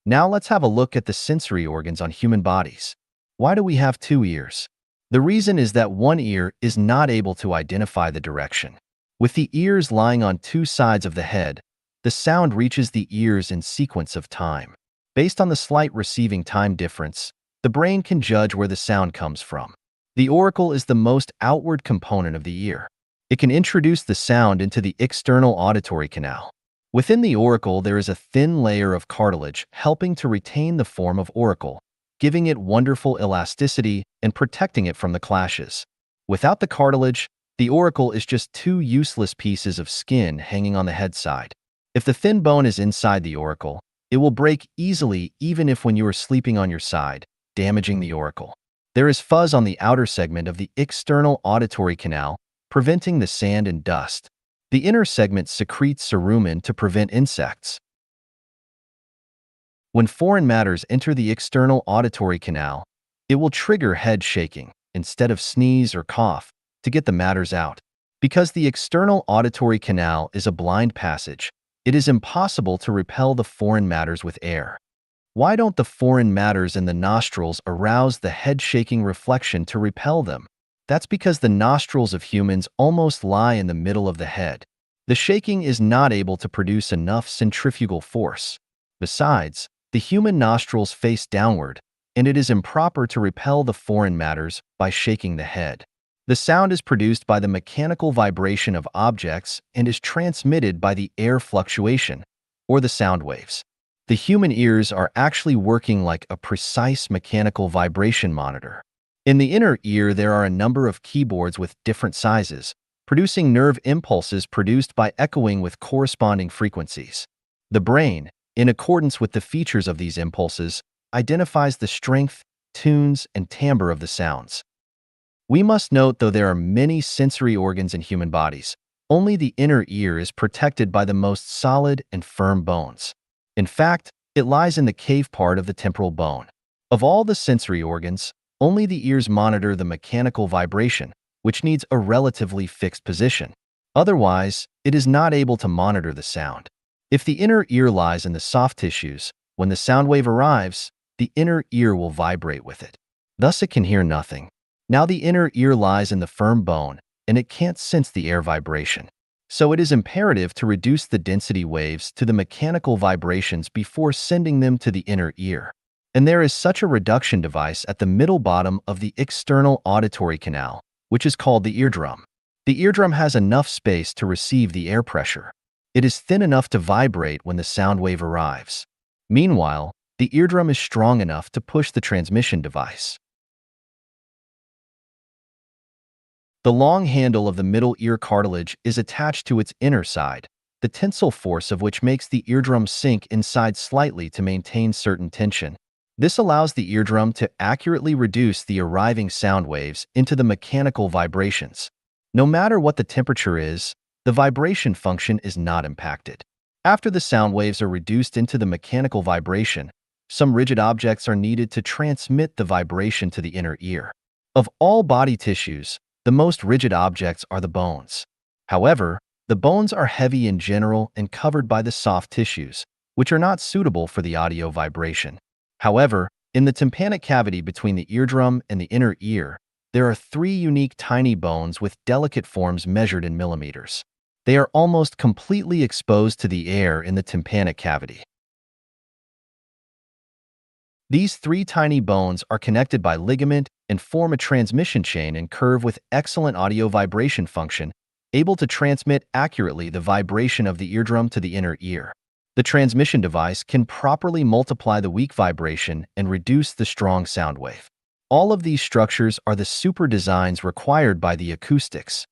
Speaker 1: Now let's have a look at the sensory organs on human bodies. Why do we have two ears? The reason is that one ear is not able to identify the direction. With the ears lying on two sides of the head, the sound reaches the ears in sequence of time. Based on the slight receiving time difference, the brain can judge where the sound comes from. The auricle is the most outward component of the ear. It can introduce the sound into the external auditory canal. Within the auricle, there is a thin layer of cartilage helping to retain the form of auricle, giving it wonderful elasticity and protecting it from the clashes. Without the cartilage, the auricle is just two useless pieces of skin hanging on the head side. If the thin bone is inside the auricle, it will break easily even if when you are sleeping on your side, damaging the auricle. There is fuzz on the outer segment of the external auditory canal, preventing the sand and dust. The inner segment secretes cerumen to prevent insects. When foreign matters enter the external auditory canal, it will trigger head shaking instead of sneeze or cough to get the matters out. Because the external auditory canal is a blind passage, it is impossible to repel the foreign matters with air. Why don't the foreign matters in the nostrils arouse the head-shaking reflection to repel them? That's because the nostrils of humans almost lie in the middle of the head. The shaking is not able to produce enough centrifugal force. Besides, the human nostrils face downward, and it is improper to repel the foreign matters by shaking the head. The sound is produced by the mechanical vibration of objects and is transmitted by the air fluctuation, or the sound waves. The human ears are actually working like a precise mechanical vibration monitor. In the inner ear, there are a number of keyboards with different sizes, producing nerve impulses produced by echoing with corresponding frequencies. The brain, in accordance with the features of these impulses, identifies the strength, tunes, and timbre of the sounds. We must note, though there are many sensory organs in human bodies, only the inner ear is protected by the most solid and firm bones. In fact, it lies in the cave part of the temporal bone. Of all the sensory organs, only the ears monitor the mechanical vibration, which needs a relatively fixed position. Otherwise, it is not able to monitor the sound. If the inner ear lies in the soft tissues, when the sound wave arrives, the inner ear will vibrate with it. Thus, it can hear nothing. Now the inner ear lies in the firm bone, and it can't sense the air vibration. So it is imperative to reduce the density waves to the mechanical vibrations before sending them to the inner ear. And there is such a reduction device at the middle bottom of the external auditory canal, which is called the eardrum. The eardrum has enough space to receive the air pressure. It is thin enough to vibrate when the sound wave arrives. Meanwhile, the eardrum is strong enough to push the transmission device. The long handle of the middle ear cartilage is attached to its inner side, the tensile force of which makes the eardrum sink inside slightly to maintain certain tension. This allows the eardrum to accurately reduce the arriving sound waves into the mechanical vibrations. No matter what the temperature is, the vibration function is not impacted. After the sound waves are reduced into the mechanical vibration, some rigid objects are needed to transmit the vibration to the inner ear. Of all body tissues, the most rigid objects are the bones. However, the bones are heavy in general and covered by the soft tissues, which are not suitable for the audio vibration. However, in the tympanic cavity between the eardrum and the inner ear, there are three unique tiny bones with delicate forms measured in millimeters. They are almost completely exposed to the air in the tympanic cavity. These three tiny bones are connected by ligament and form a transmission chain and curve with excellent audio vibration function, able to transmit accurately the vibration of the eardrum to the inner ear. The transmission device can properly multiply the weak vibration and reduce the strong sound wave. All of these structures are the super designs required by the acoustics.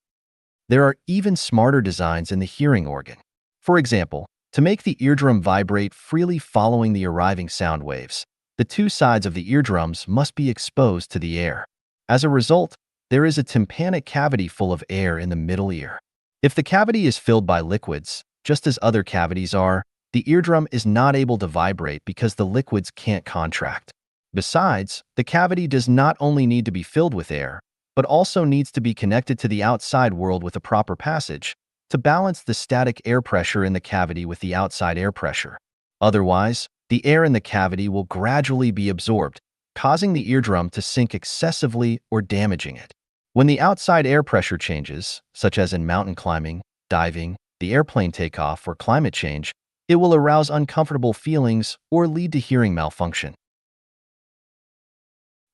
Speaker 1: There are even smarter designs in the hearing organ. For example, to make the eardrum vibrate freely following the arriving sound waves, the two sides of the eardrums must be exposed to the air. As a result, there is a tympanic cavity full of air in the middle ear. If the cavity is filled by liquids, just as other cavities are, the eardrum is not able to vibrate because the liquids can't contract. Besides, the cavity does not only need to be filled with air, but also needs to be connected to the outside world with a proper passage to balance the static air pressure in the cavity with the outside air pressure. Otherwise, the air in the cavity will gradually be absorbed, causing the eardrum to sink excessively or damaging it. When the outside air pressure changes, such as in mountain climbing, diving, the airplane takeoff, or climate change, it will arouse uncomfortable feelings or lead to hearing malfunction.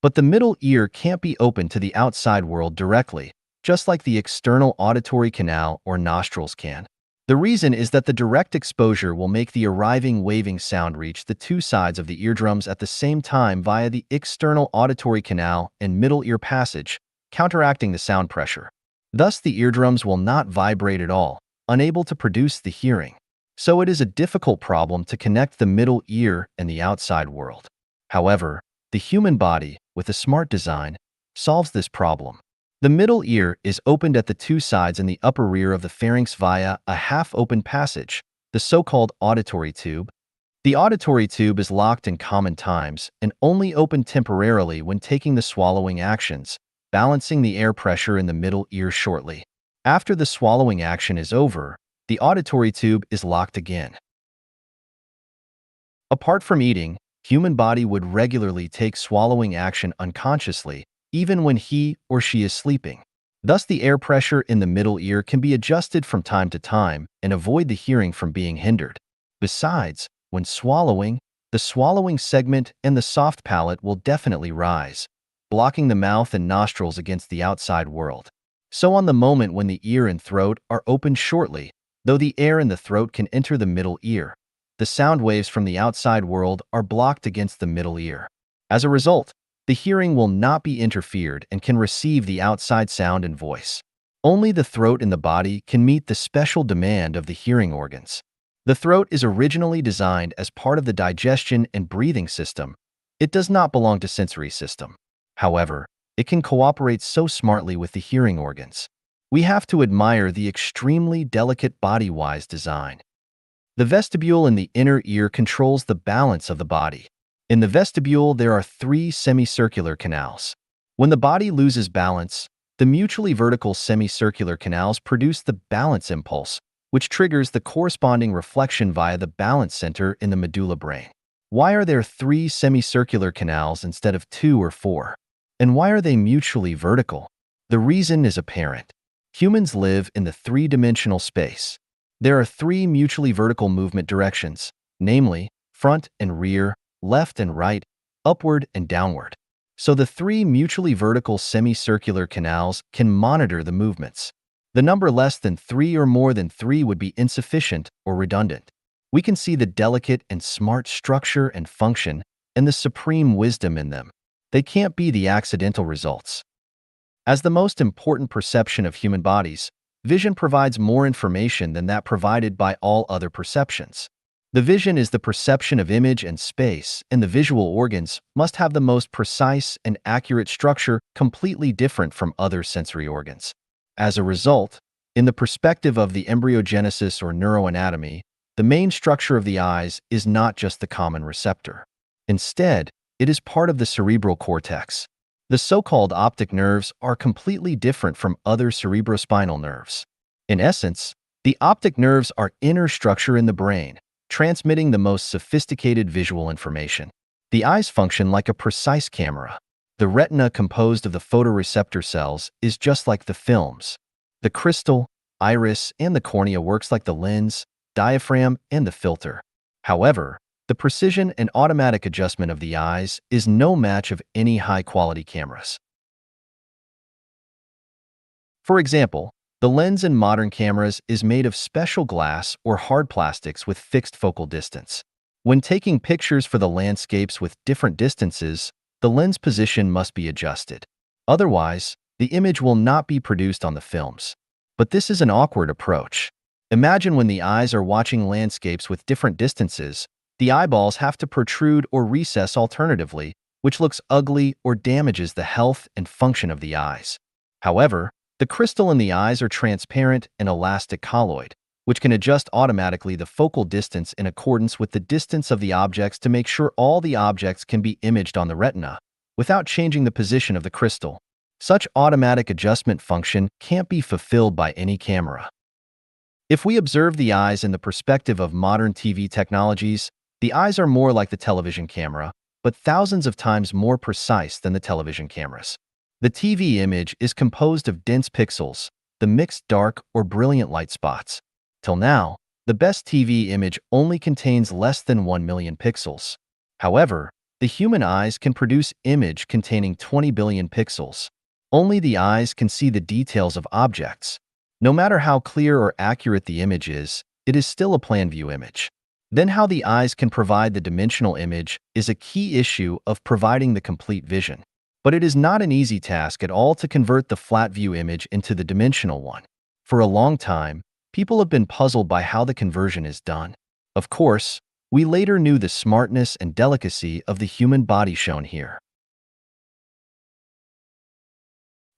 Speaker 1: But the middle ear can't be open to the outside world directly, just like the external auditory canal or nostrils can. The reason is that the direct exposure will make the arriving waving sound reach the two sides of the eardrums at the same time via the external auditory canal and middle ear passage, counteracting the sound pressure. Thus, the eardrums will not vibrate at all, unable to produce the hearing. So it is a difficult problem to connect the middle ear and the outside world. However, the human body, with a smart design, solves this problem. The middle ear is opened at the two sides in the upper rear of the pharynx via a half-open passage, the so-called auditory tube. The auditory tube is locked in common times and only opened temporarily when taking the swallowing actions, balancing the air pressure in the middle ear shortly. After the swallowing action is over, the auditory tube is locked again. Apart from eating, human body would regularly take swallowing action unconsciously, even when he or she is sleeping. Thus, the air pressure in the middle ear can be adjusted from time to time and avoid the hearing from being hindered. Besides, when swallowing, the swallowing segment and the soft palate will definitely rise, blocking the mouth and nostrils against the outside world. So on the moment when the ear and throat are opened shortly, though the air in the throat can enter the middle ear, the sound waves from the outside world are blocked against the middle ear. As a result, the hearing will not be interfered and can receive the outside sound and voice. Only the throat in the body can meet the special demand of the hearing organs. The throat is originally designed as part of the digestion and breathing system. It does not belong to sensory system. However, it can cooperate so smartly with the hearing organs. We have to admire the extremely delicate body-wise design. The vestibule in the inner ear controls the balance of the body. In the vestibule, there are three semicircular canals. When the body loses balance, the mutually vertical semicircular canals produce the balance impulse, which triggers the corresponding reflection via the balance center in the medulla brain. Why are there three semicircular canals instead of two or four? And why are they mutually vertical? The reason is apparent. Humans live in the three-dimensional space. There are three mutually vertical movement directions, namely front and rear, left and right, upward and downward. So the three mutually vertical semicircular canals can monitor the movements. The number less than three or more than three would be insufficient or redundant. We can see the delicate and smart structure and function and the supreme wisdom in them. They can't be the accidental results. As the most important perception of human bodies, vision provides more information than that provided by all other perceptions. The vision is the perception of image and space, and the visual organs must have the most precise and accurate structure completely different from other sensory organs. As a result, in the perspective of the embryogenesis or neuroanatomy, the main structure of the eyes is not just the common receptor. Instead, it is part of the cerebral cortex. The so-called optic nerves are completely different from other cerebrospinal nerves. In essence, the optic nerves are inner structure in the brain, transmitting the most sophisticated visual information. The eyes function like a precise camera. The retina, composed of the photoreceptor cells, is just like the films. The crystal, iris, and the cornea works like the lens, diaphragm, and the filter. However, the precision and automatic adjustment of the eyes is no match of any high-quality cameras. For example, the lens in modern cameras is made of special glass or hard plastics with fixed focal distance. When taking pictures for the landscapes with different distances, the lens position must be adjusted. Otherwise, the image will not be produced on the films. But this is an awkward approach. Imagine when the eyes are watching landscapes with different distances, the eyeballs have to protrude or recess alternatively, which looks ugly or damages the health and function of the eyes. However, the crystal in the eyes are transparent and elastic colloid, which can adjust automatically the focal distance in accordance with the distance of the objects to make sure all the objects can be imaged on the retina, without changing the position of the crystal. Such automatic adjustment function can't be fulfilled by any camera. If we observe the eyes in the perspective of modern TV technologies, The eyes are more like the television camera, but thousands of times more precise than the television cameras. The TV image is composed of dense pixels, the mixed dark or brilliant light spots. Till now, the best TV image only contains less than 1 million pixels. However, the human eyes can produce image containing 20 billion pixels. Only the eyes can see the details of objects. No matter how clear or accurate the image is, it is still a plan view image. Then how the eyes can provide the dimensional image is a key issue of providing the complete vision. But it is not an easy task at all to convert the flat view image into the dimensional one. For a long time, people have been puzzled by how the conversion is done. Of course, we later knew the smartness and delicacy of the human body shown here.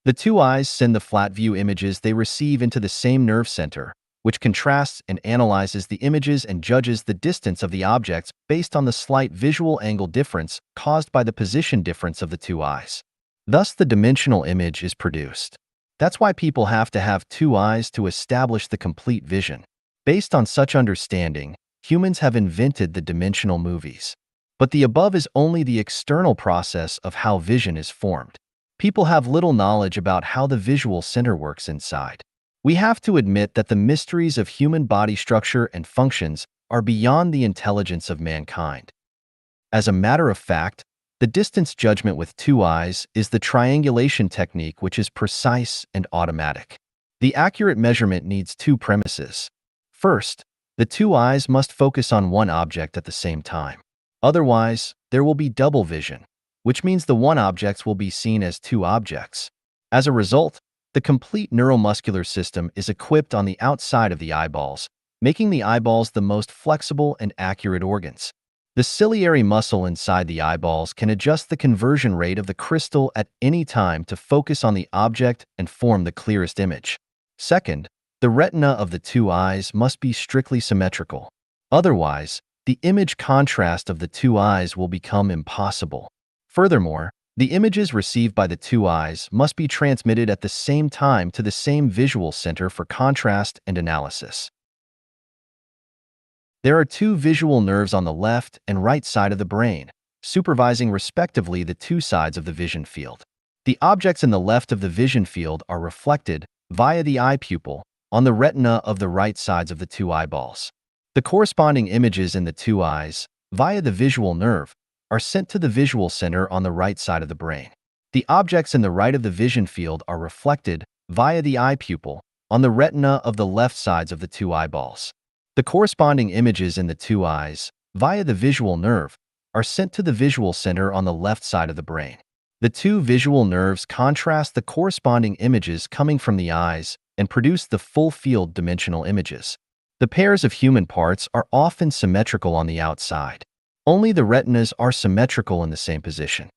Speaker 1: The two eyes send the flat view images they receive into the same nerve center, which contrasts and analyzes the images and judges the distance of the objects based on the slight visual angle difference caused by the position difference of the two eyes. Thus, the dimensional image is produced. That's why people have to have two eyes to establish the complete vision. Based on such understanding, humans have invented the dimensional movies. But the above is only the external process of how vision is formed. People have little knowledge about how the visual center works inside. We have to admit that the mysteries of human body structure and functions are beyond the intelligence of mankind. As a matter of fact, the distance judgment with two eyes is the triangulation technique, which is precise and automatic. The accurate measurement needs two premises. First, the two eyes must focus on one object at the same time. Otherwise, there will be double vision, which means the one object will be seen as two objects. As a result, the complete neuromuscular system is equipped on the outside of the eyeballs, making the eyeballs the most flexible and accurate organs. The ciliary muscle inside the eyeballs can adjust the conversion rate of the crystal at any time to focus on the object and form the clearest image. Second, the retina of the two eyes must be strictly symmetrical. Otherwise, the image contrast of the two eyes will become impossible. Furthermore, the images received by the two eyes must be transmitted at the same time to the same visual center for contrast and analysis. There are two visual nerves on the left and right side of the brain, supervising respectively the two sides of the vision field. The objects in the left of the vision field are reflected, via the eye pupil, on the retina of the right sides of the two eyeballs. The corresponding images in the two eyes, via the visual nerve, are sent to the visual center on the right side of the brain. The objects in the right of the vision field are reflected, via the eye pupil, on the retina of the left sides of the two eyeballs. The corresponding images in the two eyes, via the visual nerve, are sent to the visual center on the left side of the brain. The two visual nerves contrast the corresponding images coming from the eyes and produce the full-field dimensional images. The pairs of human parts are often symmetrical on the outside. Only the retinas are symmetrical in the same position.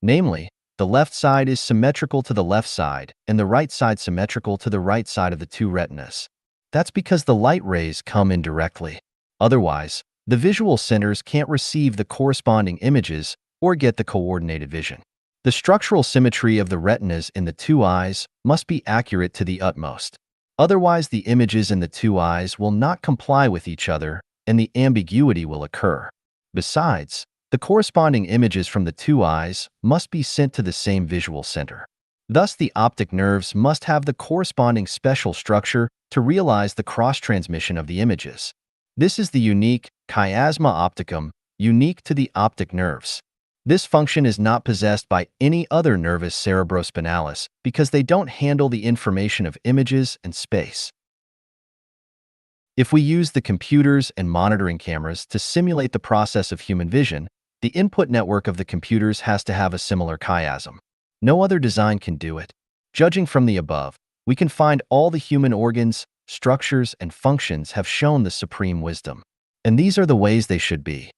Speaker 1: Namely, the left side is symmetrical to the left side and the right side symmetrical to the right side of the two retinas. That's because the light rays come in directly. Otherwise, the visual centers can't receive the corresponding images or get the coordinated vision. The structural symmetry of the retinas in the two eyes must be accurate to the utmost. Otherwise, the images in the two eyes will not comply with each other and the ambiguity will occur. Besides, the corresponding images from the two eyes must be sent to the same visual center. Thus, the optic nerves must have the corresponding special structure to realize the cross-transmission of the images. This is the unique chiasma opticum, unique to the optic nerves. This function is not possessed by any other nervus cerebrospinalis because they don't handle the information of images and space. If we use the computers and monitoring cameras to simulate the process of human vision, the input network of the computers has to have a similar chiasm. No other design can do it. Judging from the above, we can find all the human organs, structures, and functions have shown the supreme wisdom. And these are the ways they should be.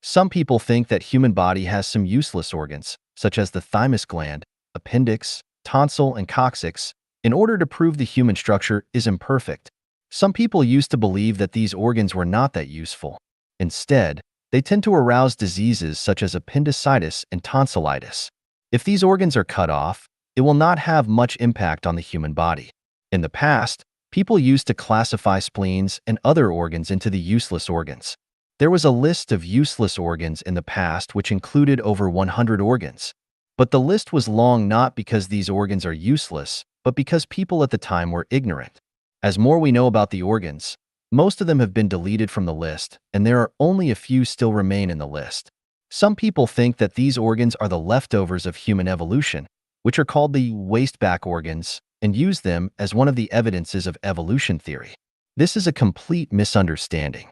Speaker 1: Some people think that human body has some useless organs, such as the thymus gland, appendix, tonsil, and coccyx, in order to prove the human structure is imperfect. Some people used to believe that these organs were not that useful. Instead, they tend to arouse diseases such as appendicitis and tonsillitis. If these organs are cut off, it will not have much impact on the human body. In the past, People used to classify spleens and other organs into the useless organs. There was a list of useless organs in the past which included over 100 organs. But the list was long not because these organs are useless, but because people at the time were ignorant. As more we know about the organs, most of them have been deleted from the list, and there are only a few still remain in the list. Some people think that these organs are the leftovers of human evolution, which are called the wasteback organs, and use them as one of the evidences of evolution theory. This is a complete misunderstanding.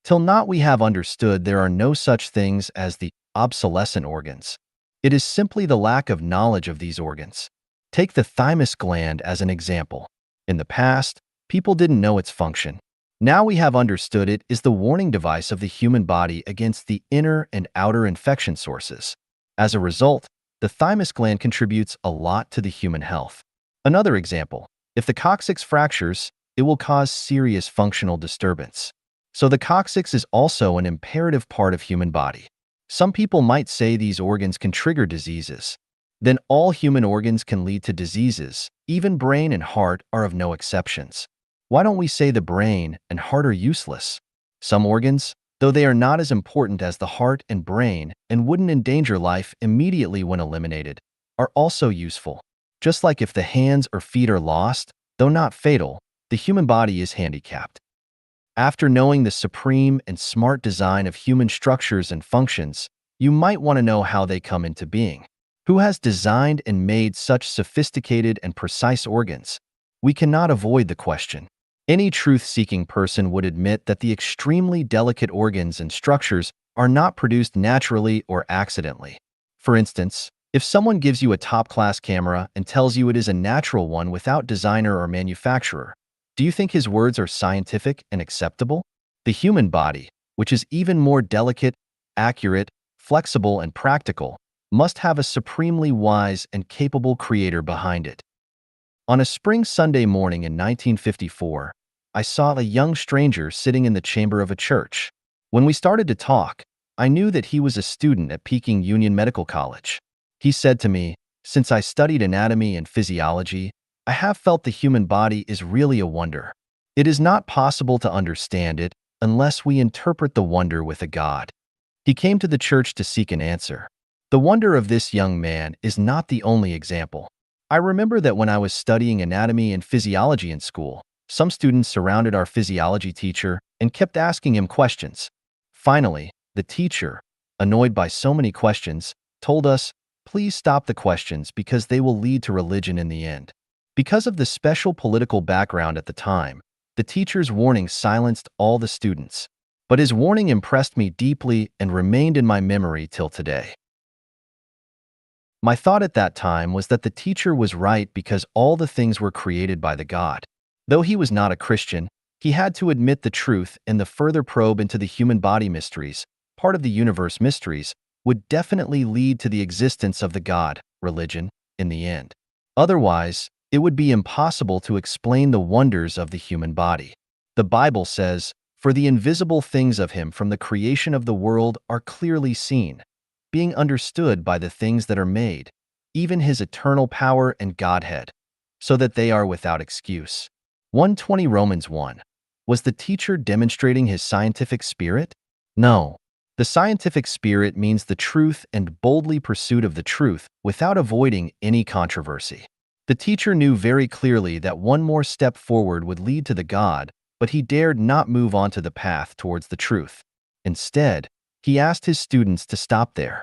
Speaker 1: Till not we have understood there are no such things as the obsolescent organs. It is simply the lack of knowledge of these organs. Take the thymus gland as an example. In the past, people didn't know its function. Now we have understood it is the warning device of the human body against the inner and outer infection sources. As a result, the thymus gland contributes a lot to the human health. Another example, if the coccyx fractures, it will cause serious functional disturbance. So the coccyx is also an imperative part of human body. Some people might say these organs can trigger diseases. Then all human organs can lead to diseases. Even brain and heart are of no exceptions. Why don't we say the brain and heart are useless? Some organs, though they are not as important as the heart and brain and wouldn't endanger life immediately when eliminated, are also useful. Just like if the hands or feet are lost, though not fatal, the human body is handicapped. After knowing the supreme and smart design of human structures and functions, you might want to know how they come into being. Who has designed and made such sophisticated and precise organs? We cannot avoid the question. Any truth-seeking person would admit that the extremely delicate organs and structures are not produced naturally or accidentally. For instance, if someone gives you a top-class camera and tells you it is a natural one without designer or manufacturer, do you think his words are scientific and acceptable? The human body, which is even more delicate, accurate, flexible, and practical, must have a supremely wise and capable creator behind it. On a spring Sunday morning in 1954, I saw a young stranger sitting in the chamber of a church. When we started to talk, I knew that he was a student at Peking Union Medical College. He said to me, "Since I studied anatomy and physiology, I have felt the human body is really a wonder. It is not possible to understand it unless we interpret the wonder with a God." He came to the church to seek an answer. The wonder of this young man is not the only example. I remember that when I was studying anatomy and physiology in school, some students surrounded our physiology teacher and kept asking him questions. Finally, the teacher, annoyed by so many questions, told us, "Please stop the questions because they will lead to religion in the end." Because of the special political background at the time, the teacher's warning silenced all the students. But his warning impressed me deeply and remained in my memory till today. My thought at that time was that the teacher was right because all the things were created by the God. Though he was not a Christian, he had to admit the truth, and the further probe into the human body mysteries, part of the universe mysteries, would definitely lead to the existence of the God, religion, in the end. Otherwise, it would be impossible to explain the wonders of the human body. The Bible says, "For the invisible things of him from the creation of the world are clearly seen, being understood by the things that are made, even his eternal power and Godhead, so that they are without excuse." 1:20 Romans 1. Was the teacher demonstrating his scientific spirit? No. The scientific spirit means the truth and boldly pursuit of the truth without avoiding any controversy. The teacher knew very clearly that one more step forward would lead to the God, but he dared not move onto the path towards the truth. Instead, he asked his students to stop there.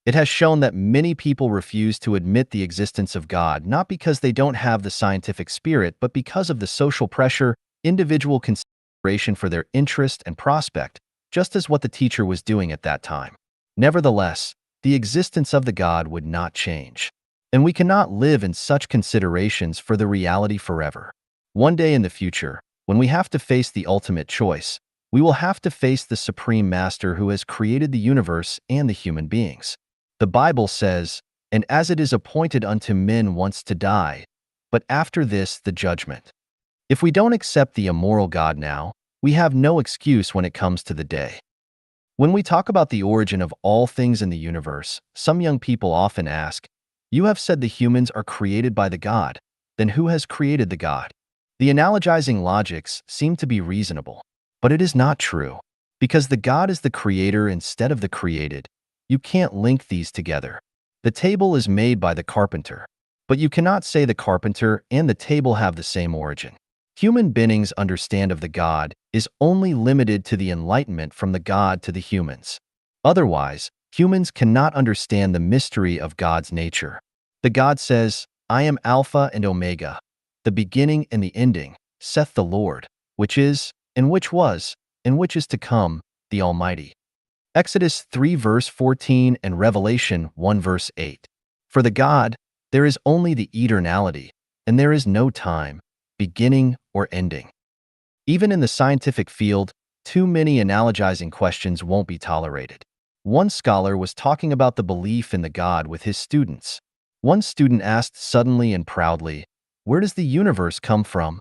Speaker 1: It has shown that many people refuse to admit the existence of God not because they don't have the scientific spirit, but because of the social pressure, individual consideration for their interest and prospect, just as what the teacher was doing at that time. Nevertheless, the existence of the God would not change. And we cannot live in such considerations for the reality forever. One day in the future, when we have to face the ultimate choice, we will have to face the Supreme Master who has created the universe and the human beings. The Bible says, "And as it is appointed unto men once to die, but after this the judgment." If we don't accept the immoral God now, we have no excuse when it comes to the day. When we talk about the origin of all things in the universe, some young people often ask, You have said the humans are created by the God. Then who has created the God? The analogizing logics seem to be reasonable, but it is not true. Because the God is the creator instead of the created, you can't link these together. The table is made by the carpenter, but you cannot say the carpenter and the table have the same origin. Human beings' understand of the God is only limited to the enlightenment from the God to the humans. Otherwise, humans cannot understand the mystery of God's nature. The God says, I am Alpha and Omega, the beginning and the ending, saith the Lord, which is, and which was, and which is to come, the Almighty. Exodus 3 verse 14 and Revelation 1 verse 8. For the God, there is only the eternality, and there is no time, beginning or ending. Even in the scientific field, too many analogizing questions won't be tolerated. One scholar was talking about the belief in the God with his students. One student asked suddenly and proudly, "Where does the universe come from?"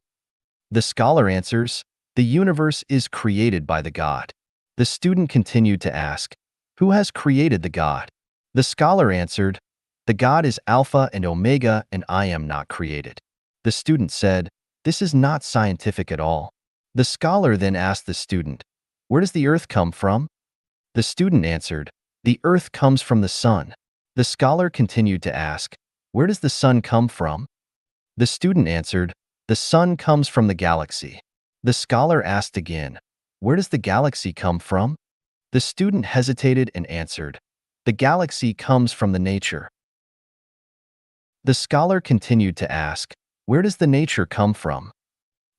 Speaker 1: The scholar answers, "The universe is created by the God." The student continued to ask, "Who has created the God?" The scholar answered, "The God is Alpha and Omega, and I am not created." The student said, "This is not scientific at all." The scholar then asked the student, "Where does the earth come from?" The student answered, "The earth comes from the sun." The scholar continued to ask, "Where does the sun come from?" The student answered, "The sun comes from the galaxy." The scholar asked again, "Where does the galaxy come from?" The student hesitated and answered, "The galaxy comes from the nature." The scholar continued to ask, "Where does the nature come from?"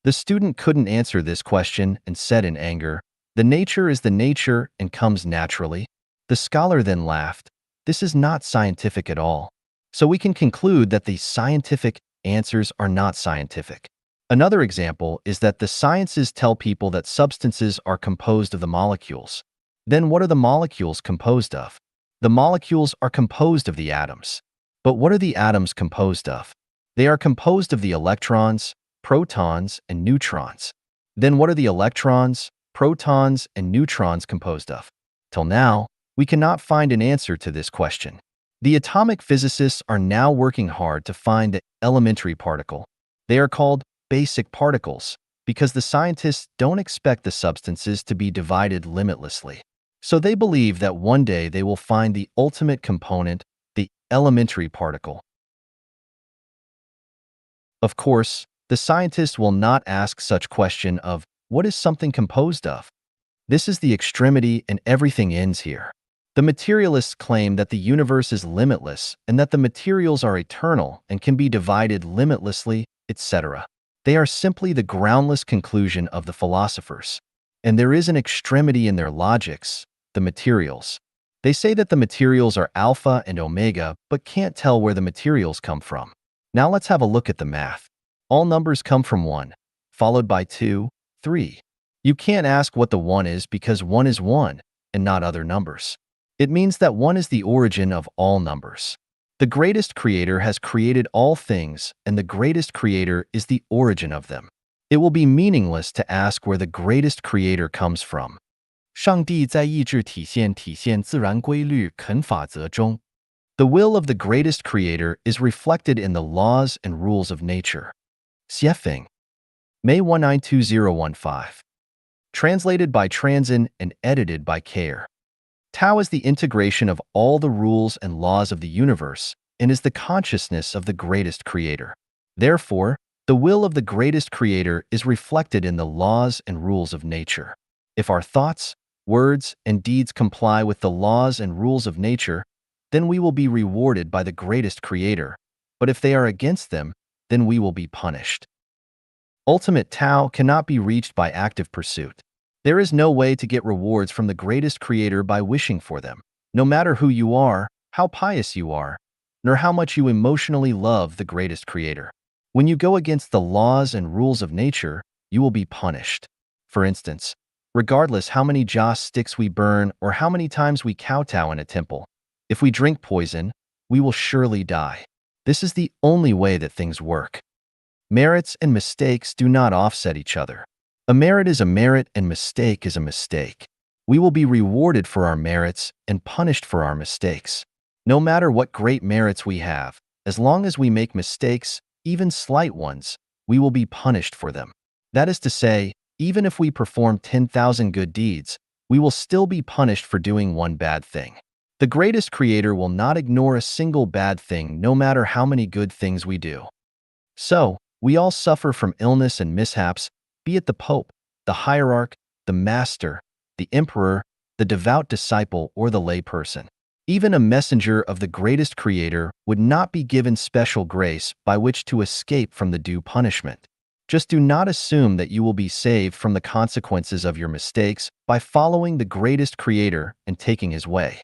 Speaker 1: The student couldn't answer this question and said in anger, "The nature is the nature and comes naturally." The scholar then laughed, "This is not scientific at all." So we can conclude that the scientific answers are not scientific. Another example is that the sciences tell people that substances are composed of the molecules. Then what are the molecules composed of? The molecules are composed of the atoms. But what are the atoms composed of? They are composed of the electrons, protons, and neutrons. Then what are the electrons, protons, and neutrons composed of? Till now, we cannot find an answer to this question. The atomic physicists are now working hard to find the elementary particle. They are called basic particles because the scientists don't expect the substances to be divided limitlessly. So they believe that one day they will find the ultimate component, the elementary particle. Of course, the scientists will not ask such question of, what is something composed of? This is the extremity and everything ends here. The materialists claim that the universe is limitless and that the materials are eternal and can be divided limitlessly, etc. They are simply the groundless conclusion of the philosophers. And there is an extremity in their logics, the materials. They say that the materials are alpha and omega, but can't tell where the materials come from. Now let's have a look at the math. All numbers come from 1, followed by 2, 3. You can't ask what the 1 is because 1 is 1, and not other numbers. It means that 1 is the origin of all numbers. The greatest creator has created all things, and the greatest creator is the origin of them. It will be meaningless to ask where the greatest creator comes from. 上帝在意志体现自然规律肯法则中。The will of the greatest creator is reflected in the laws and rules of nature. Xiefeng, May 192015. Translated by Transin and edited by Kayer. Tao is the integration of all the rules and laws of the universe and is the consciousness of the greatest creator. Therefore, the will of the greatest creator is reflected in the laws and rules of nature. If our thoughts, words, and deeds comply with the laws and rules of nature, then we will be rewarded by the greatest creator. But if they are against them, then we will be punished. Ultimate Tao cannot be reached by active pursuit. There is no way to get rewards from the greatest creator by wishing for them, no matter who you are, how pious you are, nor how much you emotionally love the greatest creator. When you go against the laws and rules of nature, you will be punished. For instance, regardless how many joss sticks we burn or how many times we kowtow in a temple, if we drink poison, we will surely die. This is the only way that things work. Merits and mistakes do not offset each other. A merit is a merit and mistake is a mistake. We will be rewarded for our merits and punished for our mistakes. No matter what great merits we have, as long as we make mistakes, even slight ones, we will be punished for them. That is to say, even if we perform 10,000 good deeds, we will still be punished for doing one bad thing. The greatest creator will not ignore a single bad thing no matter how many good things we do. So, we all suffer from illness and mishaps, be it the Pope, the hierarch, the master, the emperor, the devout disciple, or the lay person. Even a messenger of the greatest creator would not be given special grace by which to escape from the due punishment. Just do not assume that you will be saved from the consequences of your mistakes by following the greatest creator and taking his way.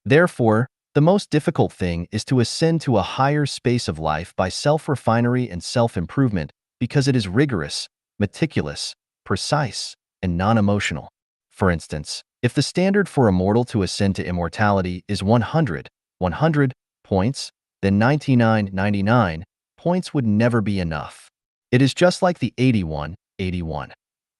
Speaker 1: Therefore, the most difficult thing is to ascend to a higher space of life by self-refinery and self-improvement because it is rigorous, meticulous, precise, and non-emotional. For instance, if the standard for a mortal to ascend to immortality is 100 points, then 99 points would never be enough. It is just like the 81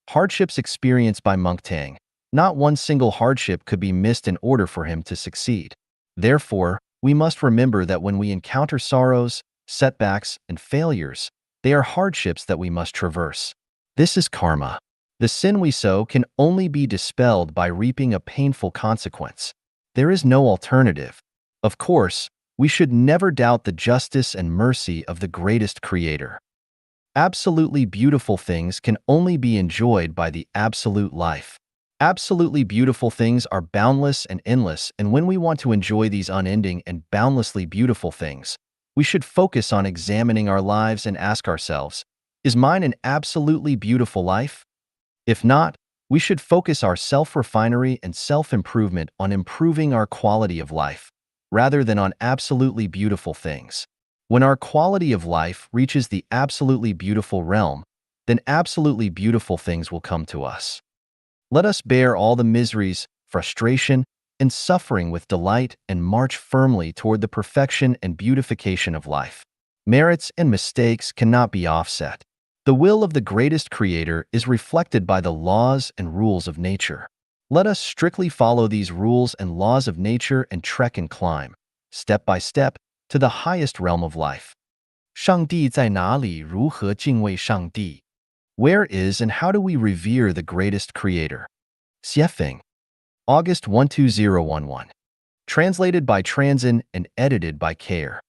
Speaker 1: hardships experienced by Monk Tang. Not one single hardship could be missed in order for him to succeed. Therefore, we must remember that when we encounter sorrows, setbacks, and failures, they are hardships that we must traverse. This is karma. The sin we sow can only be dispelled by reaping a painful consequence. There is no alternative. Of course, we should never doubt the justice and mercy of the greatest creator. Absolutely beautiful things can only be enjoyed by the absolute life. Absolutely beautiful things are boundless and endless, and when we want to enjoy these unending and boundlessly beautiful things, we should focus on examining our lives and ask ourselves, is mine an absolutely beautiful life? If not, we should focus our self-refinery and self-improvement on improving our quality of life, rather than on absolutely beautiful things. When our quality of life reaches the absolutely beautiful realm, then absolutely beautiful things will come to us. Let us bear all the miseries, frustration, and suffering with delight and march firmly toward the perfection and beautification of life. Merits and mistakes cannot be offset. The will of the greatest creator is reflected by the laws and rules of nature. Let us strictly follow these rules and laws of nature and trek and climb, step by step, to the highest realm of life. 上帝在哪里？如何敬畏上帝? Where is and how do we revere the greatest creator? Xiefeng. August 12011. Translated by Transin and edited by Care.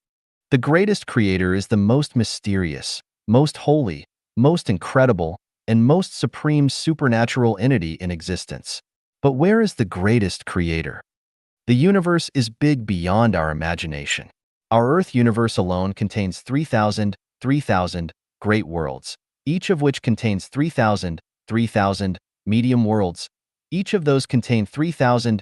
Speaker 1: The greatest creator is the most mysterious, most holy, most incredible, and most supreme supernatural entity in existence. But where is the greatest creator? The universe is big beyond our imagination. Our Earth universe alone contains 3,000 great worlds, each of which contains 3,000 medium worlds. Each of those contain 3,000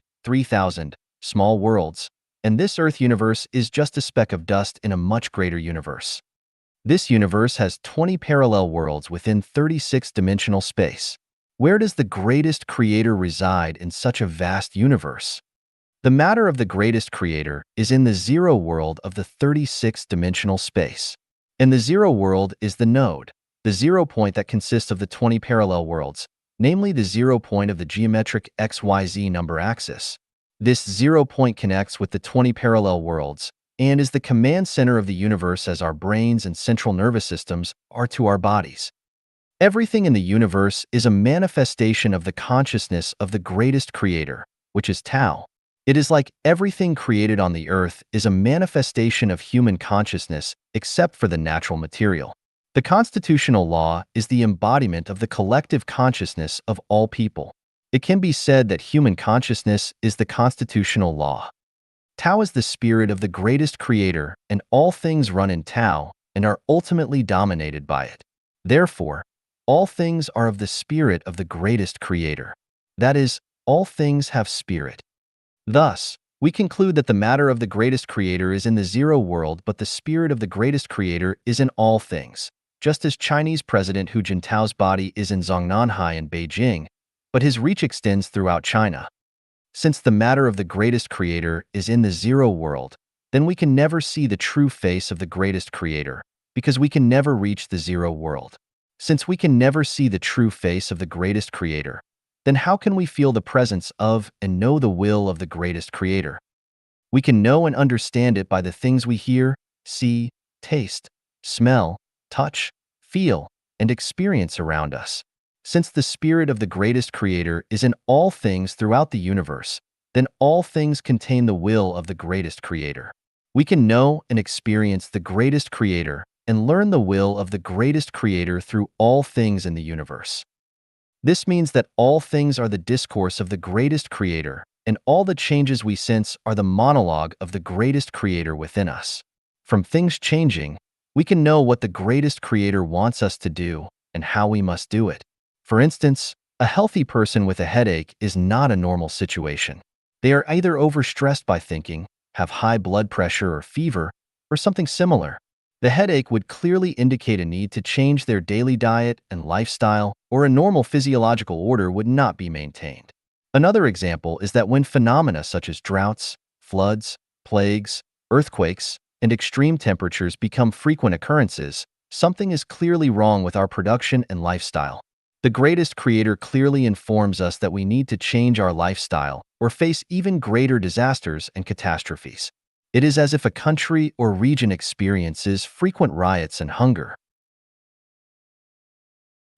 Speaker 1: small worlds, and this Earth universe is just a speck of dust in a much greater universe. This universe has 20 parallel worlds within 36-dimensional space. Where does the greatest creator reside in such a vast universe? The matter of the greatest creator is in the zero world of the 36-dimensional space. And the zero world is the node, the 0 point that consists of the 20 parallel worlds, namely the 0 point of the geometric XYZ number axis. This 0 point connects with the 20 parallel worlds and is the command center of the universe as our brains and central nervous systems are to our bodies. Everything in the universe is a manifestation of the consciousness of the greatest creator, which is Tao. It is like everything created on the earth is a manifestation of human consciousness except for the natural material. The constitutional law is the embodiment of the collective consciousness of all people. It can be said that human consciousness is the constitutional law. Tao is the spirit of the greatest creator, and all things run in Tao and are ultimately dominated by it. Therefore, all things are of the spirit of the greatest creator. That is, all things have spirit. Thus, we conclude that the matter of the greatest creator is in the zero world, but the spirit of the greatest creator is in all things, just as Chinese President Hu Jintao's body is in Zhongnanhai in Beijing, but his reach extends throughout China. Since the matter of the greatest creator is in the zero world, then we can never see the true face of the greatest creator, because we can never reach the zero world. Since we can never see the true face of the greatest creator, then how can we feel the presence of and know the will of the greatest creator? We can know and understand it by the things we hear, see, taste, smell, touch, feel, and experience around us. Since the spirit of the greatest creator is in all things throughout the universe, then all things contain the will of the greatest creator. We can know and experience the greatest creator and learn the will of the greatest creator through all things in the universe. This means that all things are the discourse of the greatest creator, and all the changes we sense are the monologue of the greatest creator within us. From things changing, we can know what the greatest creator wants us to do and how we must do it. For instance, a healthy person with a headache is not a normal situation. They are either overstressed by thinking, have high blood pressure or fever, or something similar. The headache would clearly indicate a need to change their daily diet and lifestyle, or a normal physiological order would not be maintained. Another example is that when phenomena such as droughts, floods, plagues, earthquakes, and extreme temperatures become frequent occurrences, something is clearly wrong with our production and lifestyle. The greatest creator clearly informs us that we need to change our lifestyle or face even greater disasters and catastrophes. It is as if a country or region experiences frequent riots and hunger.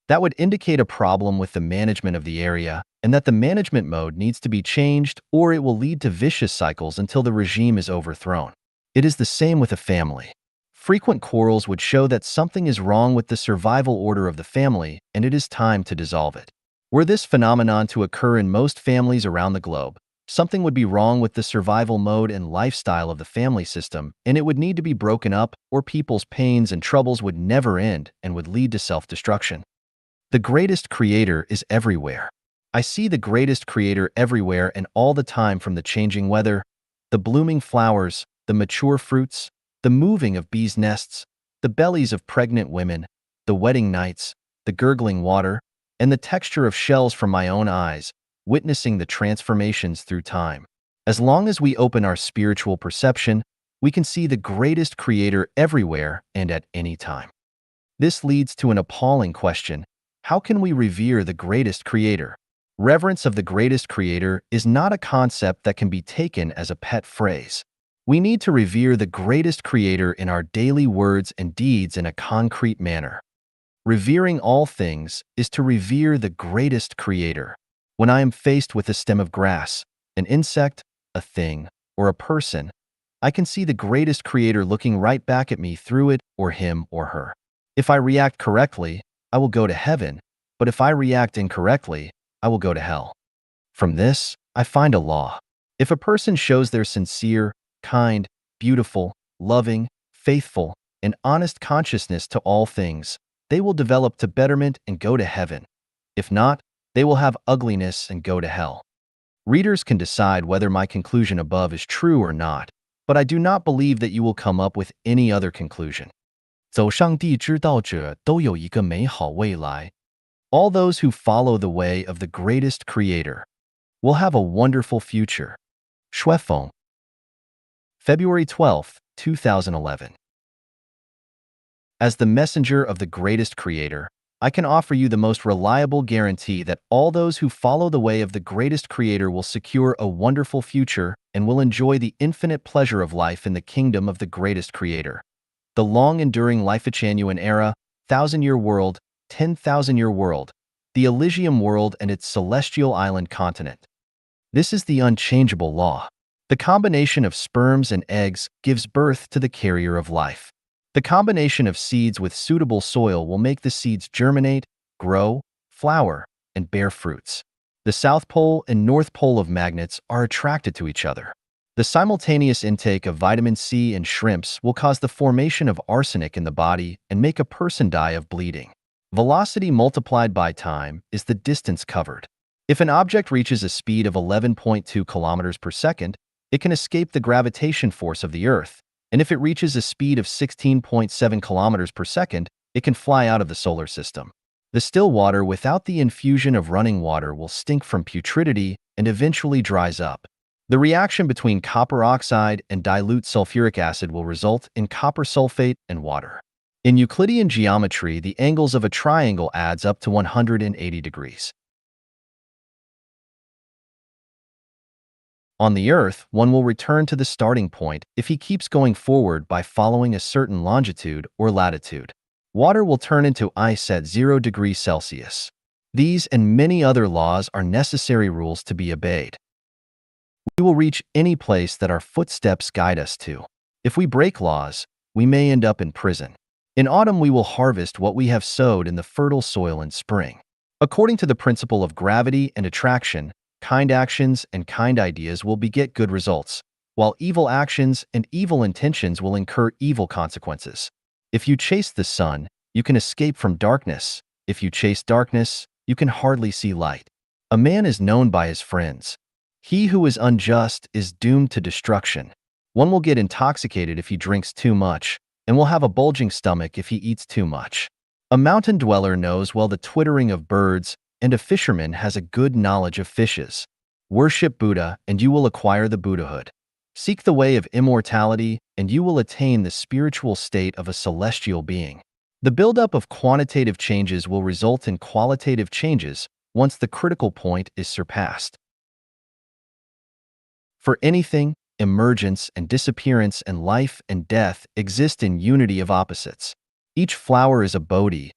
Speaker 1: That would indicate a problem with the management of the area and that the management mode needs to be changed, or it will lead to vicious cycles until the regime is overthrown. It is the same with a family. Frequent quarrels would show that something is wrong with the survival order of the family and it is time to dissolve it. Were this phenomenon to occur in most families around the globe, something would be wrong with the survival mode and lifestyle of the family system, and it would need to be broken up, or people's pains and troubles would never end and would lead to self-destruction. The greatest creator is everywhere. I see the greatest creator everywhere and all the time, from the changing weather, the blooming flowers, the mature fruits, the moving of bees' nests, the bellies of pregnant women, the wedding nights, the gurgling water, and the texture of shells from my own eyes, witnessing the transformations through time. As long as we open our spiritual perception, we can see the greatest creator everywhere and at any time. This leads to an appalling question: how can we revere the greatest creator? Reverence of the greatest creator is not a concept that can be taken as a pet phrase. We need to revere the greatest creator in our daily words and deeds in a concrete manner. Revering all things is to revere the greatest creator. When I am faced with a stem of grass, an insect, a thing, or a person, I can see the greatest creator looking right back at me through it, or him or her. If I react correctly, I will go to heaven, but if I react incorrectly, I will go to hell. From this, I find a law. If a person shows their sincere, kind, beautiful, loving, faithful, and honest consciousness to all things, they will develop to betterment and go to heaven. If not, they will have ugliness and go to hell. Readers can decide whether my conclusion above is true or not, but I do not believe that you will come up with any other conclusion. 走上帝之道者都有一个美好未来. All those who follow the way of the greatest creator will have a wonderful future. 说风 February 12, 2011. As the messenger of the greatest creator, I can offer you the most reliable guarantee that all those who follow the way of the greatest creator will secure a wonderful future and will enjoy the infinite pleasure of life in the kingdom of the greatest creator. The long-enduring Life-Chanyuan era, 1,000-year world, 10,000-year world, the Elysium world and its celestial island continent. This is the unchangeable law. The combination of sperms and eggs gives birth to the carrier of life. The combination of seeds with suitable soil will make the seeds germinate, grow, flower, and bear fruits. The South Pole and North Pole of magnets are attracted to each other. The simultaneous intake of vitamin C and shrimps will cause the formation of arsenic in the body and make a person die of bleeding. Velocity multiplied by time is the distance covered. If an object reaches a speed of 11.2 kilometers per second, it can escape the gravitation force of the Earth, and if it reaches a speed of 16.7 kilometers per second, it can fly out of the solar system. The still water without the infusion of running water will stink from putridity and eventually dries up. The reaction between copper oxide and dilute sulfuric acid will result in copper sulfate and water. In Euclidean geometry, the angles of a triangle adds up to 180 degrees. On the Earth, one will return to the starting point if he keeps going forward by following a certain longitude or latitude. Water will turn into ice at 0 degrees Celsius. These and many other laws are necessary rules to be obeyed. We will reach any place that our footsteps guide us to. If we break laws, we may end up in prison. In autumn, we will harvest what we have sowed in the fertile soil in spring. According to the principle of gravity and attraction, kind actions and kind ideas will beget good results, while evil actions and evil intentions will incur evil consequences. If you chase the sun, you can escape from darkness. If you chase darkness, you can hardly see light. A man is known by his friends. He who is unjust is doomed to destruction. One will get intoxicated if he drinks too much, and will have a bulging stomach if he eats too much. A mountain dweller knows well the twittering of birds, and a fisherman has a good knowledge of fishes. Worship Buddha, and you will acquire the Buddhahood. Seek the way of immortality, and you will attain the spiritual state of a celestial being. The buildup of quantitative changes will result in qualitative changes once the critical point is surpassed. For anything, emergence and disappearance and life and death exist in unity of opposites. Each flower is a Bodhi,